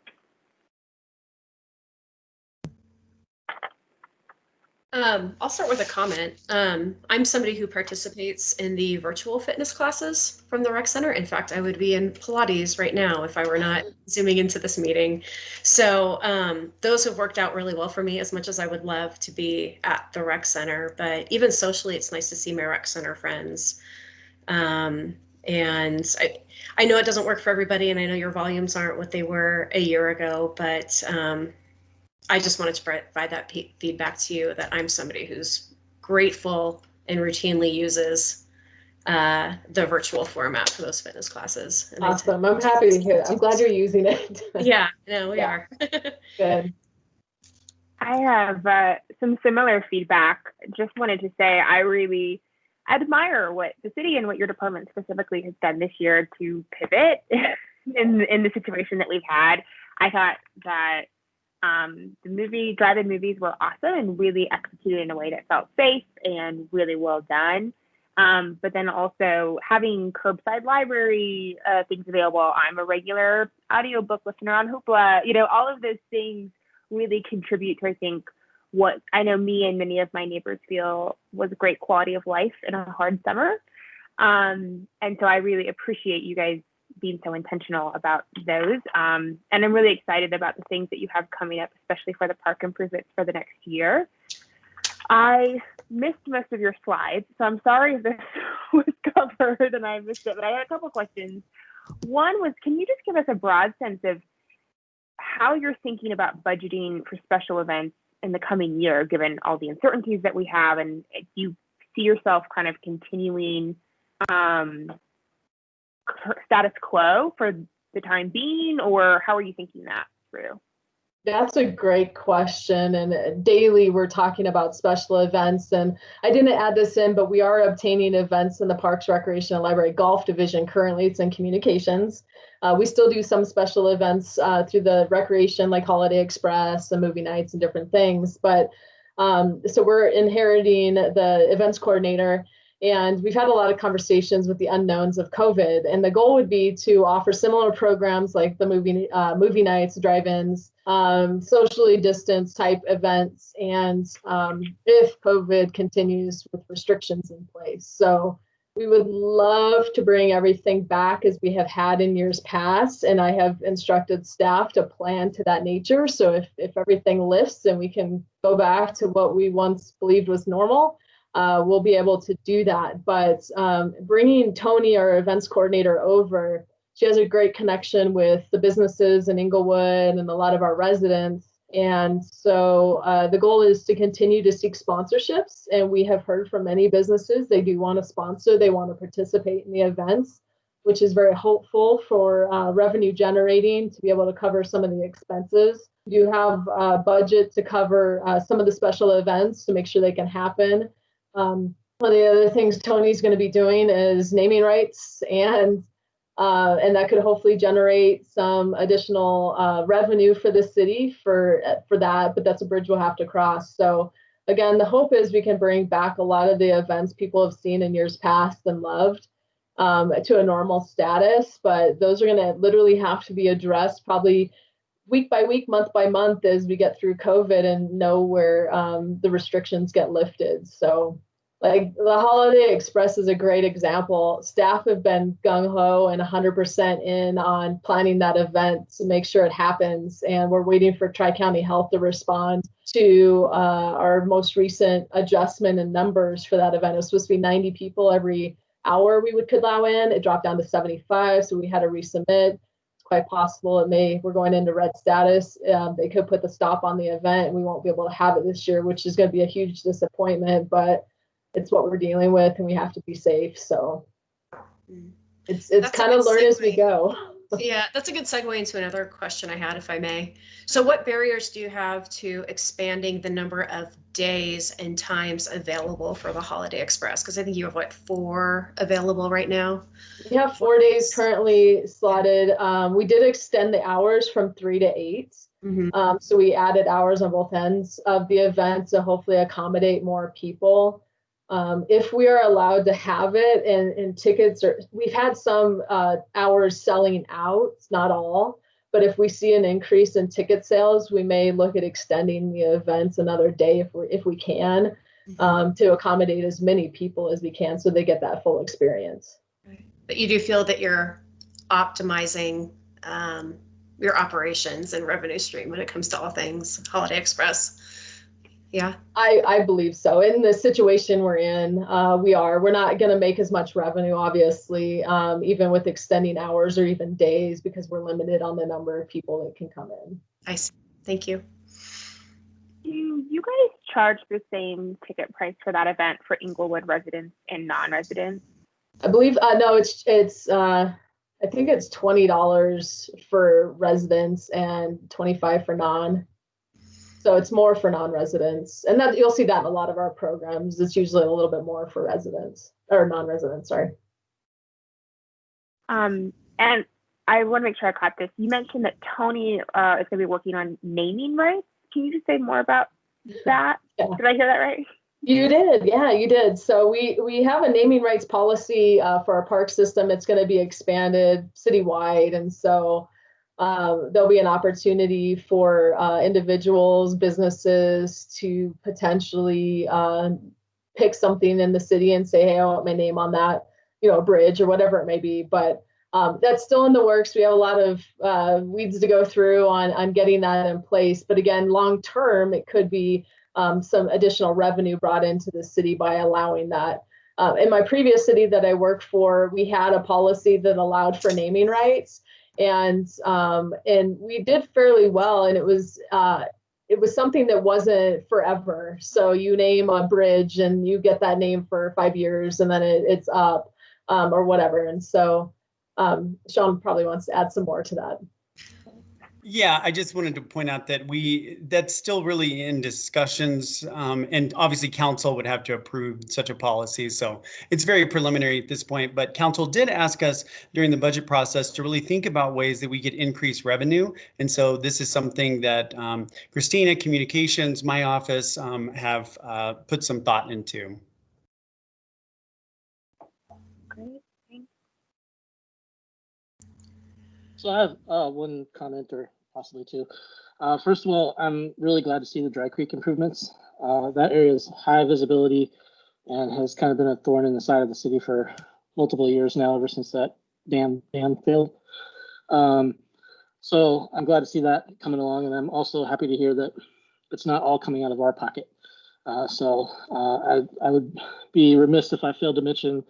I'll start with a comment. I'm somebody who participates in the virtual fitness classes from the rec center. In fact, I would be in Pilates right now if I were not zooming into this meeting. So those have worked out really well for me, as much as I would love to be at the rec center. But even socially, it's nice to see my rec center friends. And I know it doesn't work for everybody, and I know your volumes aren't what they were a year ago, but I just wanted to provide that feedback to you, that I'm somebody who's grateful and routinely uses the virtual format for those fitness classes. And awesome. I'm happy to hear that. I'm glad you're using it. Yeah, no, we are. Good. I have some similar feedback. Just wanted to say I really admire what the city and what your department specifically has done this year to pivot in the situation that we've had. I thought that the drive-in movies were awesome and really executed in a way that felt safe and really well done. But then also having curbside library things available. I'm a regular audiobook listener on Hoopla. All of those things really contribute to, I think, what I know me and many of my neighbors feel was a great quality of life in a hard summer. And so I really appreciate you guys being so intentional about those. And I'm really excited about the things that you have coming up, especially for the park improvements for the next year. I missed most of your slides, so I'm sorry if this was covered and I missed it, but I had a couple questions. One was, can you just give us a broad sense of how you're thinking about budgeting for special events in the coming year, given all the uncertainties that we have, and do you see yourself kind of continuing status quo for the time being, or how are you thinking that through? That's a great question. And daily we're talking about special events. And I didn't add this in, but we are obtaining events in the Parks, Recreation, and Library Golf Division. Currently it's in communications. We still do some special events through the recreation, like Holiday Express and movie nights and different things. But so we're inheriting the events coordinator. And we've had a lot of conversations with the unknowns of COVID. And the goal would be to offer similar programs like the movie nights, drive-ins, socially distanced type events, and if COVID continues with restrictions in place. So we would love to bring everything back as we have had in years past. And I have instructed staff to plan to that nature. So if everything lifts and we can go back to what we once believed was normal, we'll be able to do that. But bringing Tony, our events coordinator, over, she has a great connection with the businesses in Inglewood and a lot of our residents. And so the goal is to continue to seek sponsorships. And we have heard from many businesses, they do want to sponsor, they want to participate in the events, which is very hopeful for revenue generating to be able to cover some of the expenses. We do have a budget to cover some of the special events to make sure they can happen. One of the other things Tony's going to be doing is naming rights, and that could hopefully generate some additional revenue for the city for that, but that's a bridge we'll have to cross. So again, the hope is we can bring back a lot of the events people have seen in years past and loved to a normal status, but those are going to literally have to be addressed probably week by week, month by month, as we get through COVID and know where the restrictions get lifted. So like the Holiday Express is a great example. Staff have been gung-ho and 100% in on planning that event to make sure it happens. And we're waiting for Tri-County Health to respond to our most recent adjustment in numbers for that event. It was supposed to be 90 people every hour we could allow in. It dropped down to 75, so we had to resubmit. It's quite possible we're going into red status. They could put the stop on the event and we won't be able to have it this year, which is going to be a huge disappointment, but it's what we're dealing with and we have to be safe. So it's kind of learn as we go. Yeah, that's a good segue into another question I had, if I may. So what barriers do you have to expanding the number of days and times available for the Holiday Express? Because I think you have 4 available right now. We have 4 days currently slotted. We did extend the hours from 3 to 8. Mm-hmm. So we added hours on both ends of the event to hopefully accommodate more people. If we are allowed to have it and tickets we've had some hours selling out, not all, but if we see an increase in ticket sales, we may look at extending the events another day if we can, to accommodate as many people as we can so they get that full experience. But you do feel that you're optimizing your operations and revenue stream when it comes to all things Holiday Express. Yeah, I believe so. In the situation we're in, we're not going to make as much revenue, obviously, even with extending hours or even days, because we're limited on the number of people that can come in. I see. Thank you. Do you guys charge the same ticket price for that event for Inglewood residents and non-residents? I believe, no, it's I think it's $20 for residents and $25 for non. So it's more for non-residents, and that you'll see that in a lot of our programs. It's usually a little bit more for residents or non-residents. Sorry. And I want to make sure I caught this. You mentioned that Tony is going to be working on naming rights. Can you just say more about that? Yeah. Did I hear that right? You did. Yeah, you did. So we have a naming rights policy for our park system. It's going to be expanded citywide, and so there'll be an opportunity for individuals, businesses to potentially pick something in the city and say, hey, I want my name on that, a bridge or whatever it may be. But that's still in the works. We have a lot of weeds to go through on getting that in place. But again, long term, it could be some additional revenue brought into the city by allowing that. In my previous city that I worked for, we had a policy that allowed for naming rights, and we did fairly well. And it was something that wasn't forever. So you name a bridge and you get that name for 5 years, and then it's up or whatever. And so Sean probably wants to add some more to that. Yeah, I just wanted to point out that that's still really in discussions, and obviously council would have to approve such a policy. So it's very preliminary at this point, but council did ask us during the budget process to really think about ways that we could increase revenue. And so this is something that Christina, Communications, my office have put some thought into. Great. Thanks. So I have one comment, or possibly two. First of all, I'm really glad to see the Dry Creek improvements. That area is high visibility and has kind of been a thorn in the side of the city for multiple years now, ever since that dam failed. So I'm glad to see that coming along, and I'm also happy to hear that it's not all coming out of our pocket. So I would be remiss if I failed to mention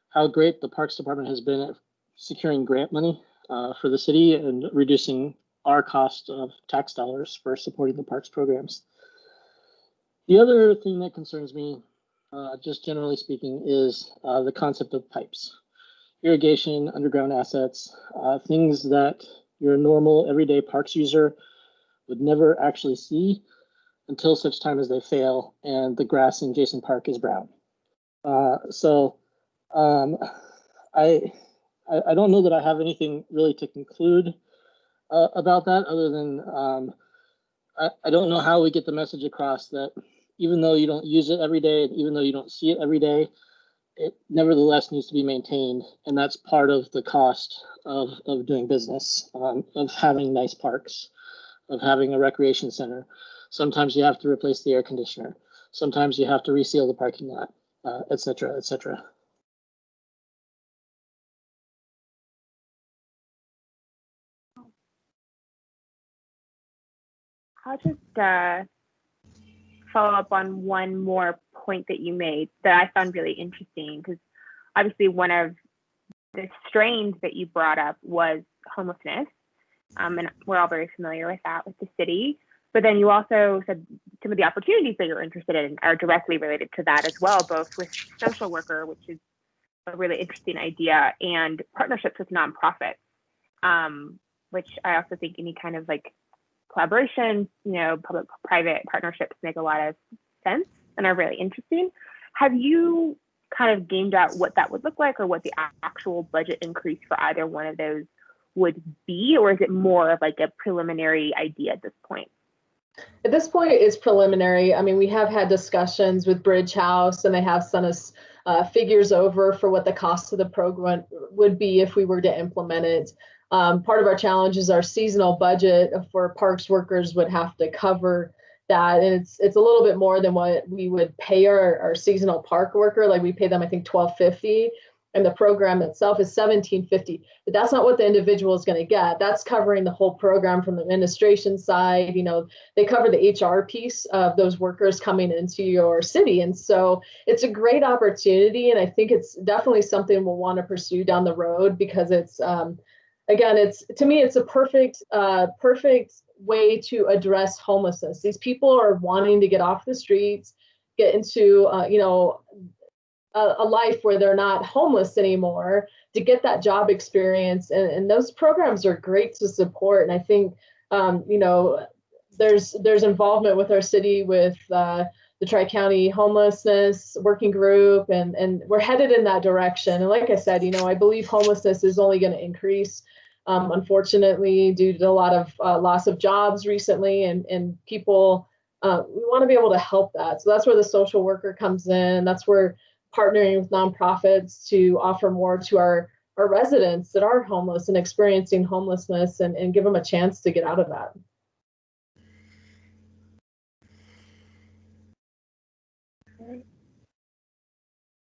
how great the Parks Department has been at securing grant money for the city and reducing our cost of tax dollars for supporting the parks programs. The other thing that concerns me, just generally speaking, is the concept of pipes. Irrigation, underground assets, things that your normal everyday parks user would never actually see until such time as they fail and the grass in Jason Park is brown. I don't know that I have anything really to conclude about that, other than I don't know how we get the message across that even though you don't use it every day, and even though you don't see it every day, it nevertheless needs to be maintained. And that's part of the cost of doing business, of having nice parks, of having a recreation center. Sometimes you have to replace the air conditioner. Sometimes you have to reseal the parking lot, et cetera, et cetera. I'll just follow up on one more point that you made that I found really interesting, because obviously one of the strains that you brought up was homelessness, and we're all very familiar with that with the city. But then you also said some of the opportunities that you're interested in are directly related to that as well, both with social worker, which is a really interesting idea, and partnerships with nonprofits, which I also think any kind of like collaboration, public-private partnerships make a lot of sense and are really interesting. Have you kind of gamed out what that would look like, or what the actual budget increase for either one of those would be, or is it more of like a preliminary idea at this point? At this point, it's preliminary. I mean, we have had discussions with Bridge House, and they have sent us figures over for what the cost of the program would be if we were to implement it. Part of our challenge is our seasonal budget for parks workers would have to cover that, and it's a little bit more than what we would pay our seasonal park worker. Like we pay them, I think, $12.50, and the program itself is $17.50. But that's not what the individual is going to get. That's covering the whole program from the administration side. They cover the HR piece of those workers coming into your city, and so it's a great opportunity. And I think it's definitely something we'll want to pursue down the road, because it's again, to me, it's a perfect way to address homelessness. These people are wanting to get off the streets, get into a life where they're not homeless anymore, to get that job experience, and those programs are great to support. And I think there's involvement with our city with the Tri-County Homelessness Working Group, and we're headed in that direction. And like I said, I believe homelessness is only going to increase, unfortunately, due to a lot of loss of jobs recently, and people, we want to be able to help that. So that's where the social worker comes in. That's where partnering with nonprofits to offer more to our residents that are homeless and experiencing homelessness, and give them a chance to get out of that.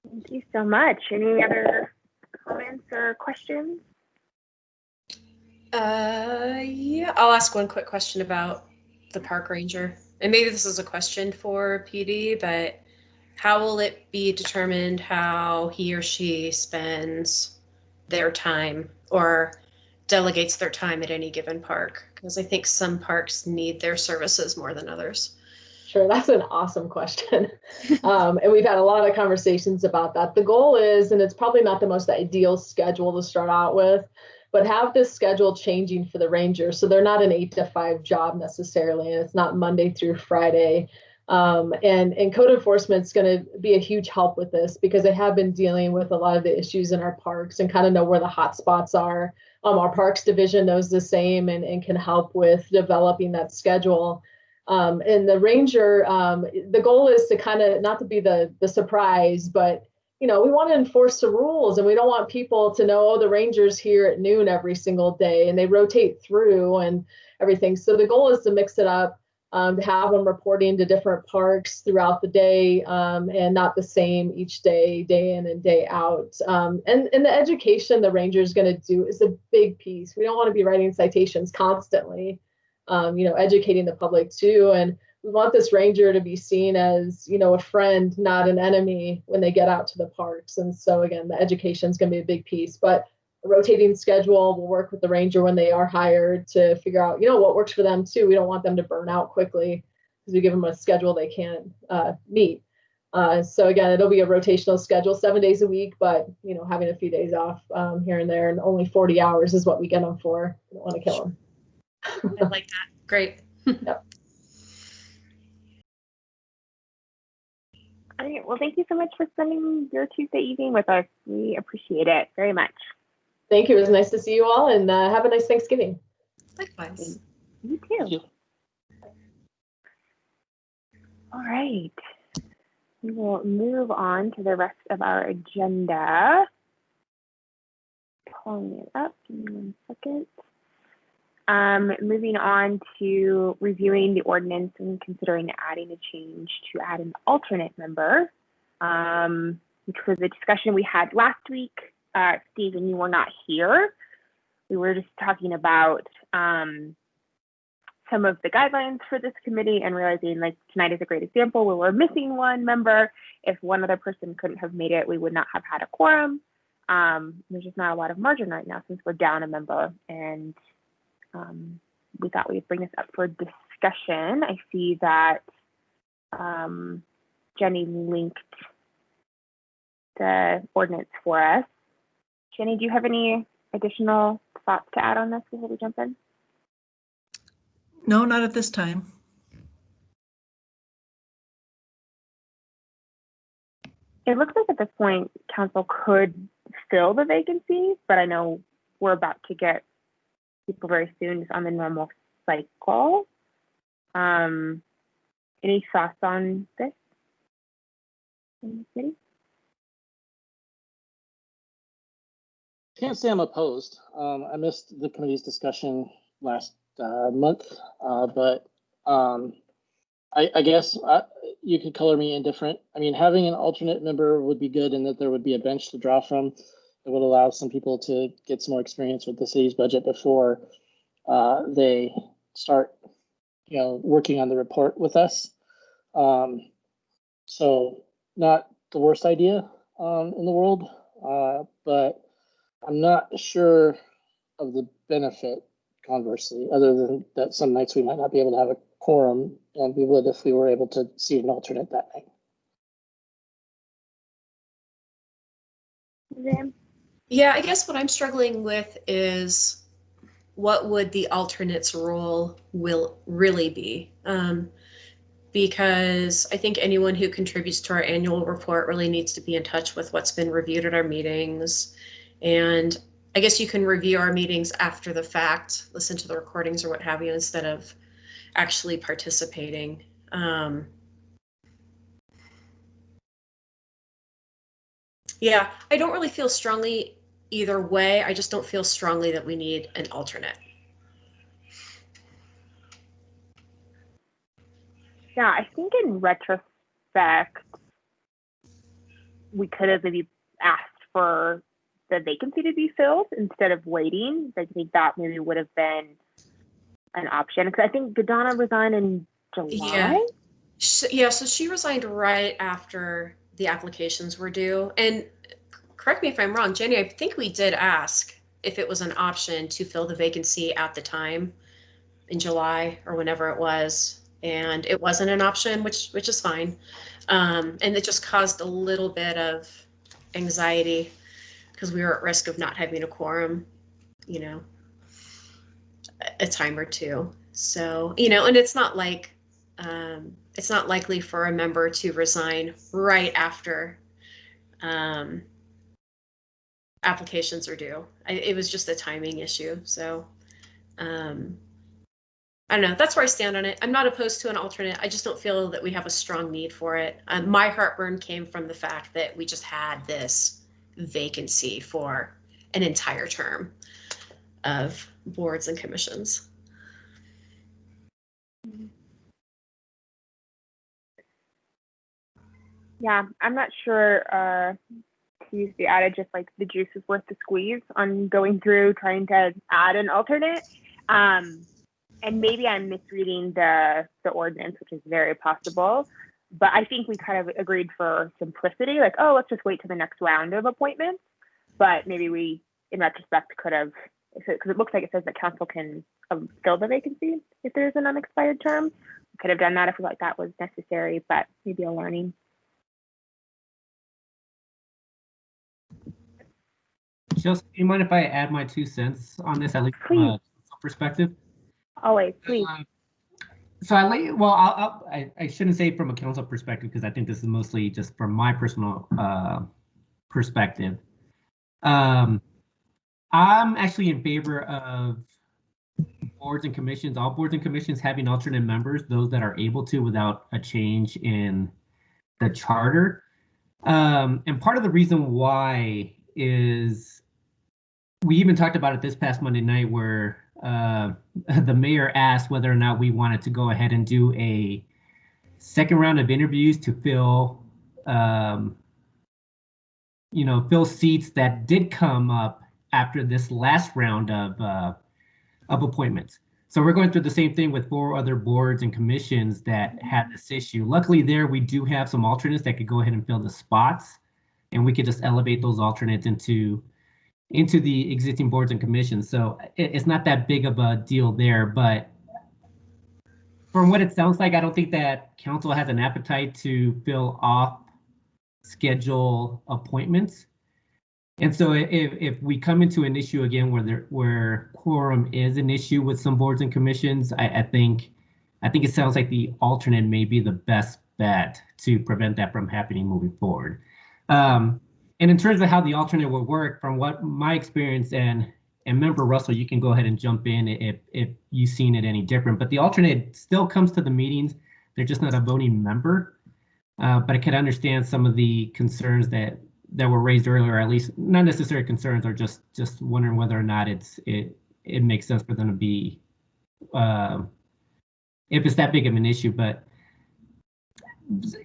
Thank you so much. Any other comments or questions? Yeah, I'll ask one quick question about the park ranger. and maybe this is a question for PD, but how will it be determined how he or she spends their time or delegates their time at any given park? Because I think some parks need their services more than others. Sure, that's an awesome question. And we've had a lot of conversations about that. The goal is, and it's probably not the most ideal schedule to start out with, but have this schedule changing for the rangers. So they're not an 8 to 5 job necessarily, and it's not Monday through Friday. And code enforcement is going to be a huge help with this because they have been dealing with a lot of the issues in our parks and kind of know where the hot spots are. Our parks division knows the same and can help with developing that schedule. And the ranger, the goal is to kind of not to be the surprise, but we want to enforce the rules, and we don't want people to know, oh, the ranger's here at noon every single day, and they rotate through and everything. So the goal is to mix it up, to have them reporting to different parks throughout the day, and not the same each day, day in and day out. And the education the ranger is going to do is a big piece. We don't want to be writing citations constantly, educating the public too. And we want this ranger to be seen as, a friend, not an enemy when they get out to the parks. And so again, the education is going to be a big piece, but a rotating schedule will work with the ranger when they are hired to figure out, what works for them too. We don't want them to burn out quickly because we give them a schedule they can't meet. So again, it'll be a rotational schedule, 7 days a week, but having a few days off here and there, and only 40 hours is what we get them for. We don't want to kill them. I like that. Great. Yep. All right. Well, thank you so much for spending your Tuesday evening with us. We appreciate it very much. Thank you. It was nice to see you all, and have a nice Thanksgiving. Likewise. You too. Thank you. All right. We will move on to the rest of our agenda. Pulling it up. Give me 1 second. Moving on to reviewing the ordinance and considering adding a change to add an alternate member, which was a discussion we had last week. Stephen, you were not here. We were just talking about some of the guidelines for this committee and realizing tonight is a great example where we're missing one member. If one other person couldn't have made it, we would not have had a quorum. There's just not a lot of margin right now since we're down a member, and we thought we'd bring this up for discussion. I see that Jenny linked the ordinance for us. Jenny, do you have any additional thoughts to add on this before we jump in? No, not at this time. It looks like at this point, council could fill the vacancy, but I know we're about to get people very soon just on the normal cycle. Any thoughts on this in the city? Can't say I'm opposed. I missed the committee's discussion last month, but I guess you could color me indifferent. I mean, having an alternate member would be good in that there would be a bench to draw from. It would allow some people to get some more experience with the city's budget before they start, working on the report with us. So not the worst idea in the world, but I'm not sure of the benefit, conversely, other than that some nights we might not be able to have a quorum, and we would if we were able to see an alternate that night. Yeah, I guess what I'm struggling with is what would the alternate's role will really be? Because I think anyone who contributes to our annual report really needs to be in touch with what's been reviewed at our meetings. And I guess you can review our meetings after the fact, listen to the recordings or what have you, instead of actually participating. Yeah, I don't really feel strongly either way. I just don't feel strongly that we need an alternate. Yeah, I think in retrospect, we could have maybe asked for the vacancy to be filled instead of waiting. I think that maybe would have been an option, because I think Donna resigned in July? Yeah, so she resigned right after the applications were due. And correct me if I'm wrong, Jenny, I think we did ask if it was an option to fill the vacancy at the time in July or whenever it was. And it wasn't an option, which is fine. And it just caused a little bit of anxiety because we were at risk of not having a quorum, you know, a time or two. So, you know, and it's not likely for a member to resign right after applications are due. It was just a timing issue. So I don't know. That's where I stand on it. I'm not opposed to an alternate. I just don't feel that we have a strong need for it. My heartburn came from the fact that we just had this vacancy for an entire term of boards and commissions. Yeah, I'm not sure to use the adage if like the juice is worth the squeeze on going through trying to add an alternate. And maybe I'm misreading the ordinance, which is very possible. But I think we kind of agreed for simplicity, like, oh, let's just wait till the next round of appointments. But maybe we, in retrospect, could have, because it looks like it says that council can fill the vacancy if there's an unexpired term. We could have done that if we thought that was necessary, but maybe a learning. Just, you mind if I add my 2 cents on this, at least from a perspective? Always, please. So I shouldn't say from a council perspective, because I think this is mostly just from my personal perspective. I'm actually in favor of boards and commissions, all boards and commissions having alternate members, those that are able to without a change in the charter. And part of the reason why is we even talked about it this past Monday night where the mayor asked whether or not we wanted to go ahead and do a second round of interviews to fill, fill seats that did come up after this last round of appointments. So we're going through the same thing with 4 other boards and commissions that had this issue. Luckily there, we do have some alternates that could go ahead and fill the spots, and we could just elevate those alternates into the existing boards and commissions. So it's not that big of a deal there, but from what it sounds like, I don't think that council has an appetite to fill off schedule appointments. And so if we come into an issue again where quorum is an issue with some boards and commissions, I think it sounds like the alternate may be the best bet to prevent that from happening moving forward. And in terms of how the alternate would work, from what my experience, and Member Russell, you can go ahead and jump in if you've seen it any different, but the alternate still comes to the meetings. They're just not a voting member. But I can understand some of the concerns that were raised earlier, or at least not necessarily concerns, or just wondering whether or not it makes sense for them to be, if it's that big of an issue. But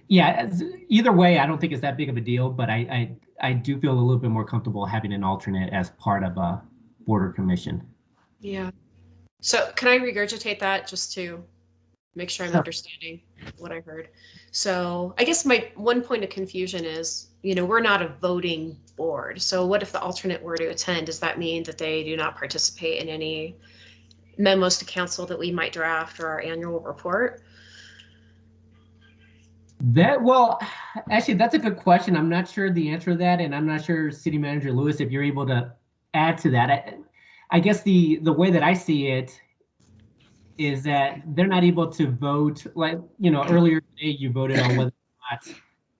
yeah, either way, I don't think it's that big of a deal, but I do feel a little bit more comfortable having an alternate as part of a board or commission. Yeah. So can I regurgitate that just to make sure I'm understanding what I heard? So I guess my one point of confusion is, we're not a voting board. So what if the alternate were to attend? Does that mean that they do not participate in any memos to council that we might draft or our annual report? Actually, that's a good question. I'm not sure the answer to that, and I'm not sure, City Manager Lewis, if you're able to add to that. I guess the way that I see it is that they're not able to vote. Like, earlier today you voted on whether or not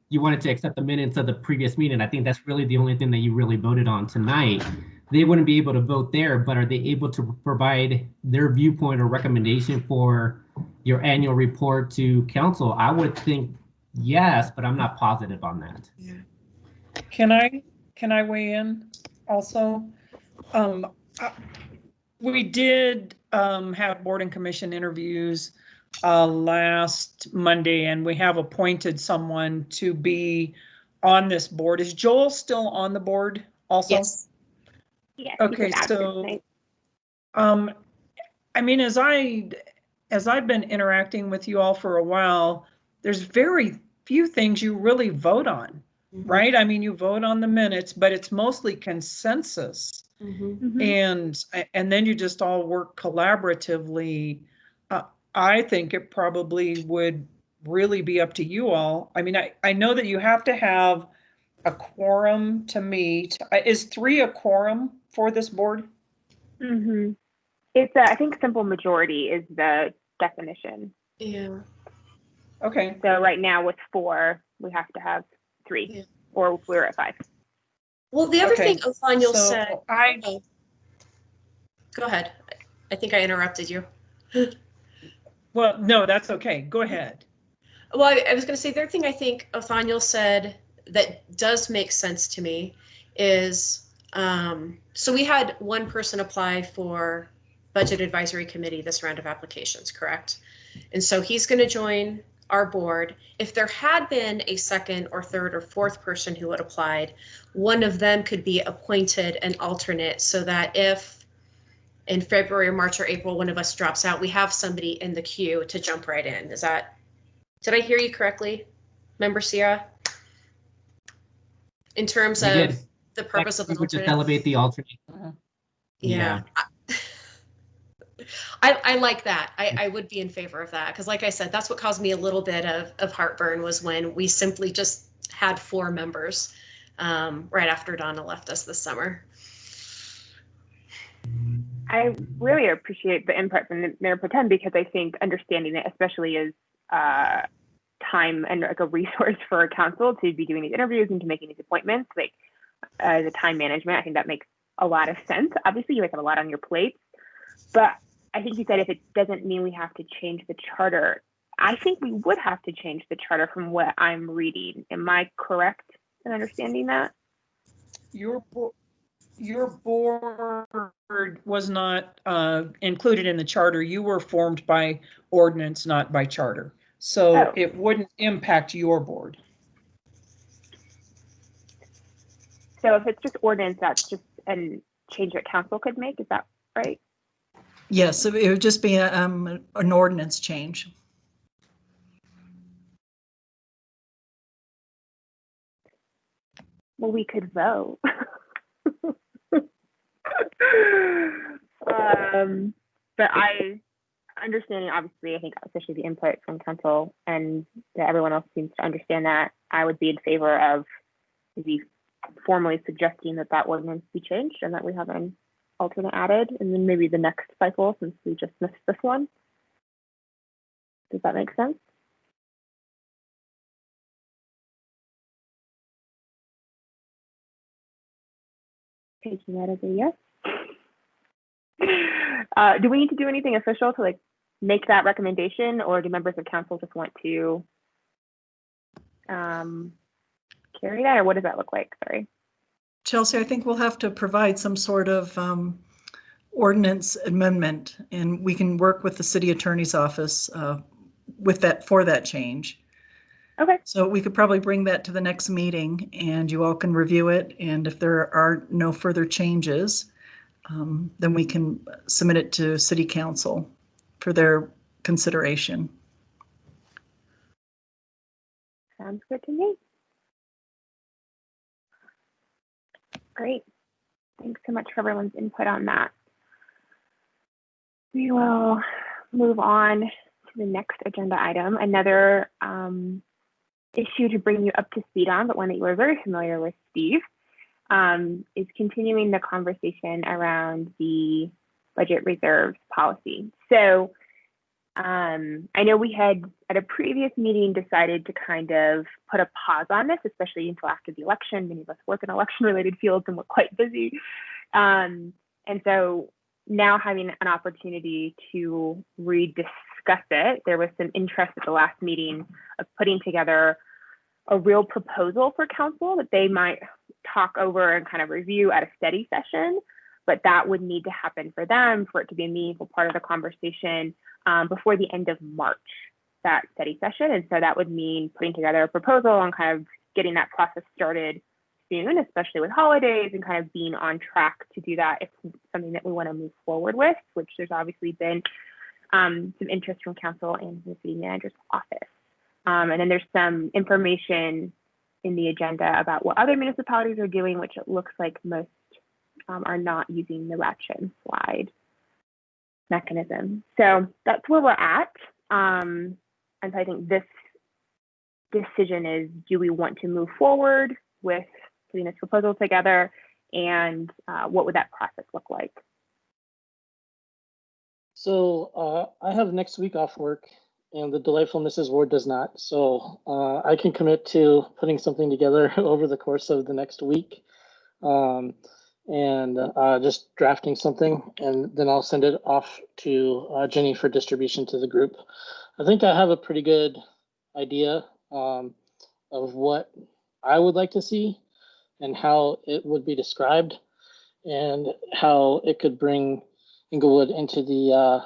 you wanted to accept the minutes of the previous meeting. I think that's really the only thing that you really voted on tonight. They wouldn't be able to vote there, but are they able to provide their viewpoint or recommendation for your annual report to council? I would think yes, but I'm not positive on that. Yeah. Can I weigh in also? We did have board and commission interviews last Monday, and we have appointed someone to be on this board. Is Joel still on the board also? Yes. Yes. Okay, so I mean, as as I've been interacting with you all for a while, there's very few things you really vote on, right? I mean, you vote on the minutes, but it's mostly consensus. And then you just all work collaboratively. I think it probably would really be up to you all. I mean, I know that you have to have a quorum to meet. Is 3 a quorum for this board? It's I think simple majority is the definition. Yeah. Okay. So right now with 4, we have to have 3, or we're at 5. Well, the other thing Othaniel So said. Go ahead. I think I interrupted you. Well, no, that's okay. Go ahead. Well, I was going to say the other thing I think Othaniel said that does make sense to me is, so we had one person apply for Budget Advisory Committee this round of applications, correct? And so he's going to join our board. If there had been a second or third or fourth person who had applied, one of them could be appointed an alternate so that if in February or March or April, one of us drops out, we have somebody in the queue to jump right in. Is that, did I hear you correctly, Member Sierra? In terms of the purpose of an would just alternate? elevate the alternate. Yeah. I like that. I would be in favor of that because, like I said, that's what caused me a little bit of heartburn was when we simply just had 4 members right after Donna left us this summer. I really appreciate the input from Mayor Pro Tem because I think understanding it, especially is time and like a resource for a council to be doing these interviews and to making these appointments, like the time management, I think that makes a lot of sense. Obviously, you guys have a lot on your plate, but I think you said if it doesn't mean we have to change the charter, I think we would have to change the charter from what I'm reading. Am I correct in understanding that? Your board was not included in the charter. You were formed by ordinance, not by charter. So it wouldn't impact your board. So if it's just ordinance, that's just a change that council could make. Is that right? Yes, it would just be an ordinance change. Well, we could vote. But understanding, obviously, I think especially the input from council and that everyone else seems to understand that, I would be in favor of maybe formally suggesting that that ordinance be changed and that we have an alternate added, and then maybe the next cycle since we just missed this one. Does that make sense? Taking that as a yes. Do we need to do anything official to like make that recommendation, or do members of council just want to carry that, or what does that look like? Sorry. Chelsea, I think we'll have to provide some sort of ordinance amendment, and we can work with the city attorney's office with that for that change. Okay. So we could probably bring that to the next meeting and you all can review it. And if there are no further changes, then we can submit it to city council for their consideration. Sounds good to me. Great. Thanks so much for everyone's input on that. We will move on to the next agenda item. Another issue to bring you up to speed on, but one that you are very familiar with, Steve, is continuing the conversation around the budget reserves policy. So I know we had at a previous meeting decided to kind of put a pause on this, especially until after the election. Many of us work in election related fields and we're quite busy. And so now having an opportunity to rediscuss it, there was some interest at the last meeting of putting together a real proposal for council that they might talk over and kind of review at a study session, but that would need to happen for them for it to be a meaningful part of the conversation before the end of March, that study session. And so that would mean putting together a proposal and kind of getting that process started soon, especially with holidays, and kind of being on track to do that if it's something that we want to move forward with, which there's obviously been some interest from council and the city manager's office. And then there's some information in the agenda about what other municipalities are doing, which it looks like most are not using the ratchet and slide mechanism. So that's where we're at. And so I think this decision is, do we want to move forward with putting this proposal together, and what would that process look like? So I have next week off work, and the delightful Mrs. Ward does not. So I can commit to putting something together over the course of the next week, and just drafting something, and then I'll send it off to Jenny for distribution to the group. I think I have a pretty good idea of what I would like to see and how it would be described, and how it could bring Inglewood into the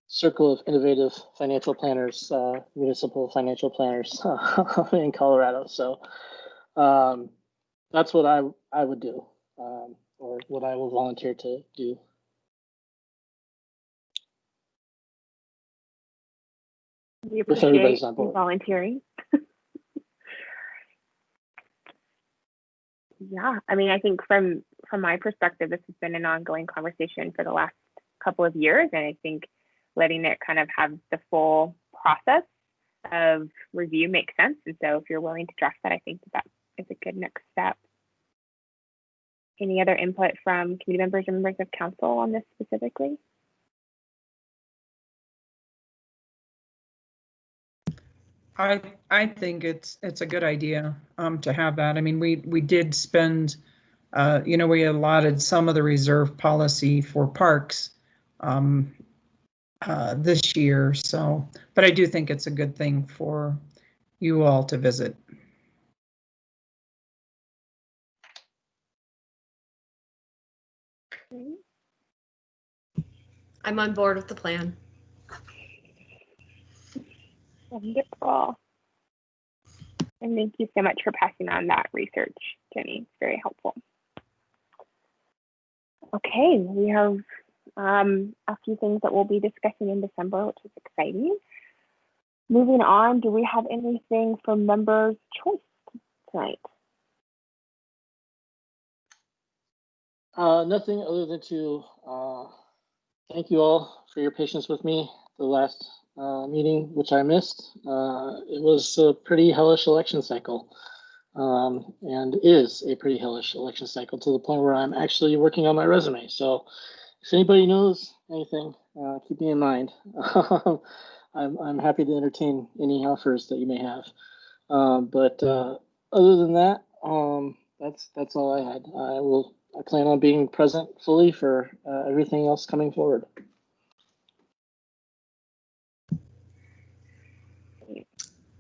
circle of innovative financial planners, municipal financial planners in Colorado. So that's what I would do, or what I will volunteer to do. We If everybody's appreciate on board. volunteering. Yeah, I mean, I think from my perspective, this has been an ongoing conversation for the last couple of years, and I think letting it kind of have the full process of review makes sense. And so if you're willing to draft that, I think that is a good next step. Any other input from committee members or members of council on this specifically? I think it's a good idea to have that. I mean, we did spend, we allotted some of the reserve policy for parks this year. So, but I do think it's a good thing for you all to visit. I'm on board with the plan. Wonderful. And thank you so much for passing on that research, Jenny. It's very helpful. Okay, we have a few things that we'll be discussing in December, which is exciting. Moving on, do we have anything for members' choice tonight? Nothing other than to thank you all for your patience with me the last meeting, which I missed. It was a pretty hellish election cycle, and is a pretty hellish election cycle, to the point where I'm actually working on my resume. So if anybody knows anything, keep me in mind. I'm happy to entertain any offers that you may have. But other than that, that's all I had. I plan on being present fully for everything else coming forward.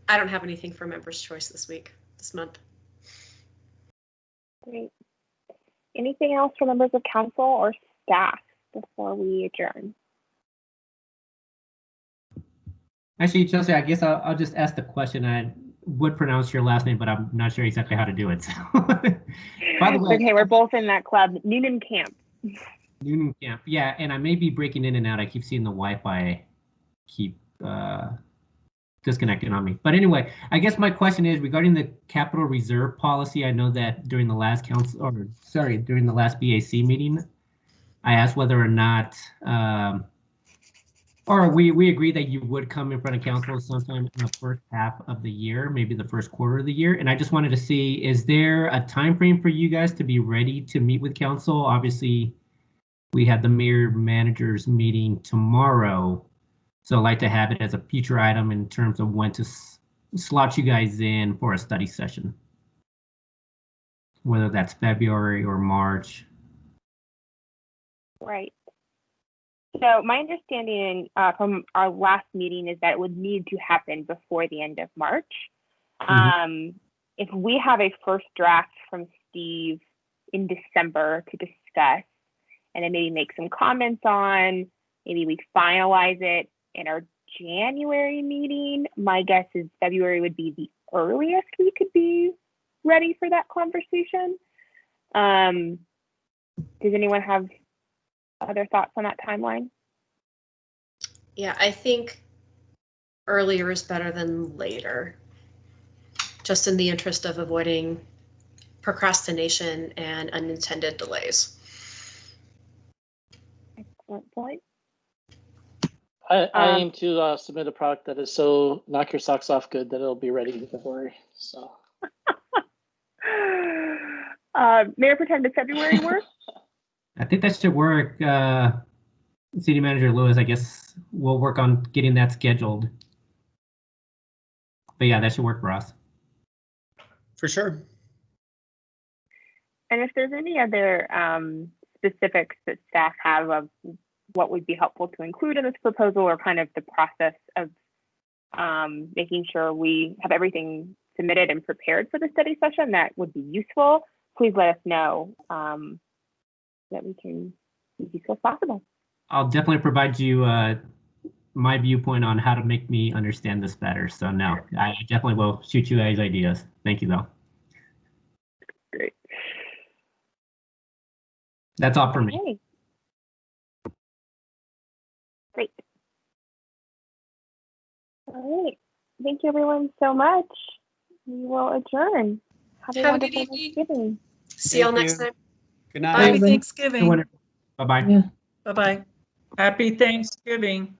I don't have anything for members' choice this month. Great. Anything else for members of council or staff before we adjourn? Actually, Chelsea, I guess I'll just ask the question. I would pronounce your last name, but I'm not sure exactly how to do it. So. By the way, okay, we're both in that club, Noonan Camp. Noonan Camp, yeah, and I may be breaking in and out. I keep seeing the Wi-Fi keep disconnecting on me. But anyway, I guess my question is regarding the capital reserve policy. I know that during the last during the last BAC meeting, I asked whether or not, or we agreed that you would come in front of council sometime in the first half of the year, maybe the first quarter of the year. And I just wanted to see, is there a time frame for you guys to be ready to meet with council? Obviously, we had the mayor managers meeting tomorrow. So I'd like to have it as a future item in terms of when to slot you guys in for a study session, whether that's February or March. Right. So my understanding from our last meeting is that it would need to happen before the end of March. If we have a first draft from Steve in December to discuss, and then maybe make some comments on, maybe we finalize it in our January meeting, my guess is February would be the earliest we could be ready for that conversation. Does anyone have other thoughts on that timeline? Yeah, I think earlier is better than later, just in the interest of avoiding procrastination and unintended delays. Excellent point. I Um, aim to submit a product that is so knock your socks off good that it'll be ready in February. So Mayor Pro Tem, does February work? I think that should work. City Manager Lewis, I guess we'll work on getting that scheduled. But yeah, that should work for us. For sure. And if there's any other specifics that staff have of what would be helpful to include in this proposal, or kind of the process of making sure we have everything submitted and prepared for the study session, that would be useful, please let us know that we can be as useful as possible. I'll definitely provide you my viewpoint on how to make me understand this better. So no, I definitely will shoot you guys ideas. Thank you though. Great. That's all for me. Okay. Great. All right. Thank you everyone so much. We will adjourn. Have a Have a good wonderful evening. Thanksgiving. See y'all Thank next you. time. Good night. Happy Bye. Thanksgiving. Bye-bye. Yeah. Bye-bye. Happy Thanksgiving.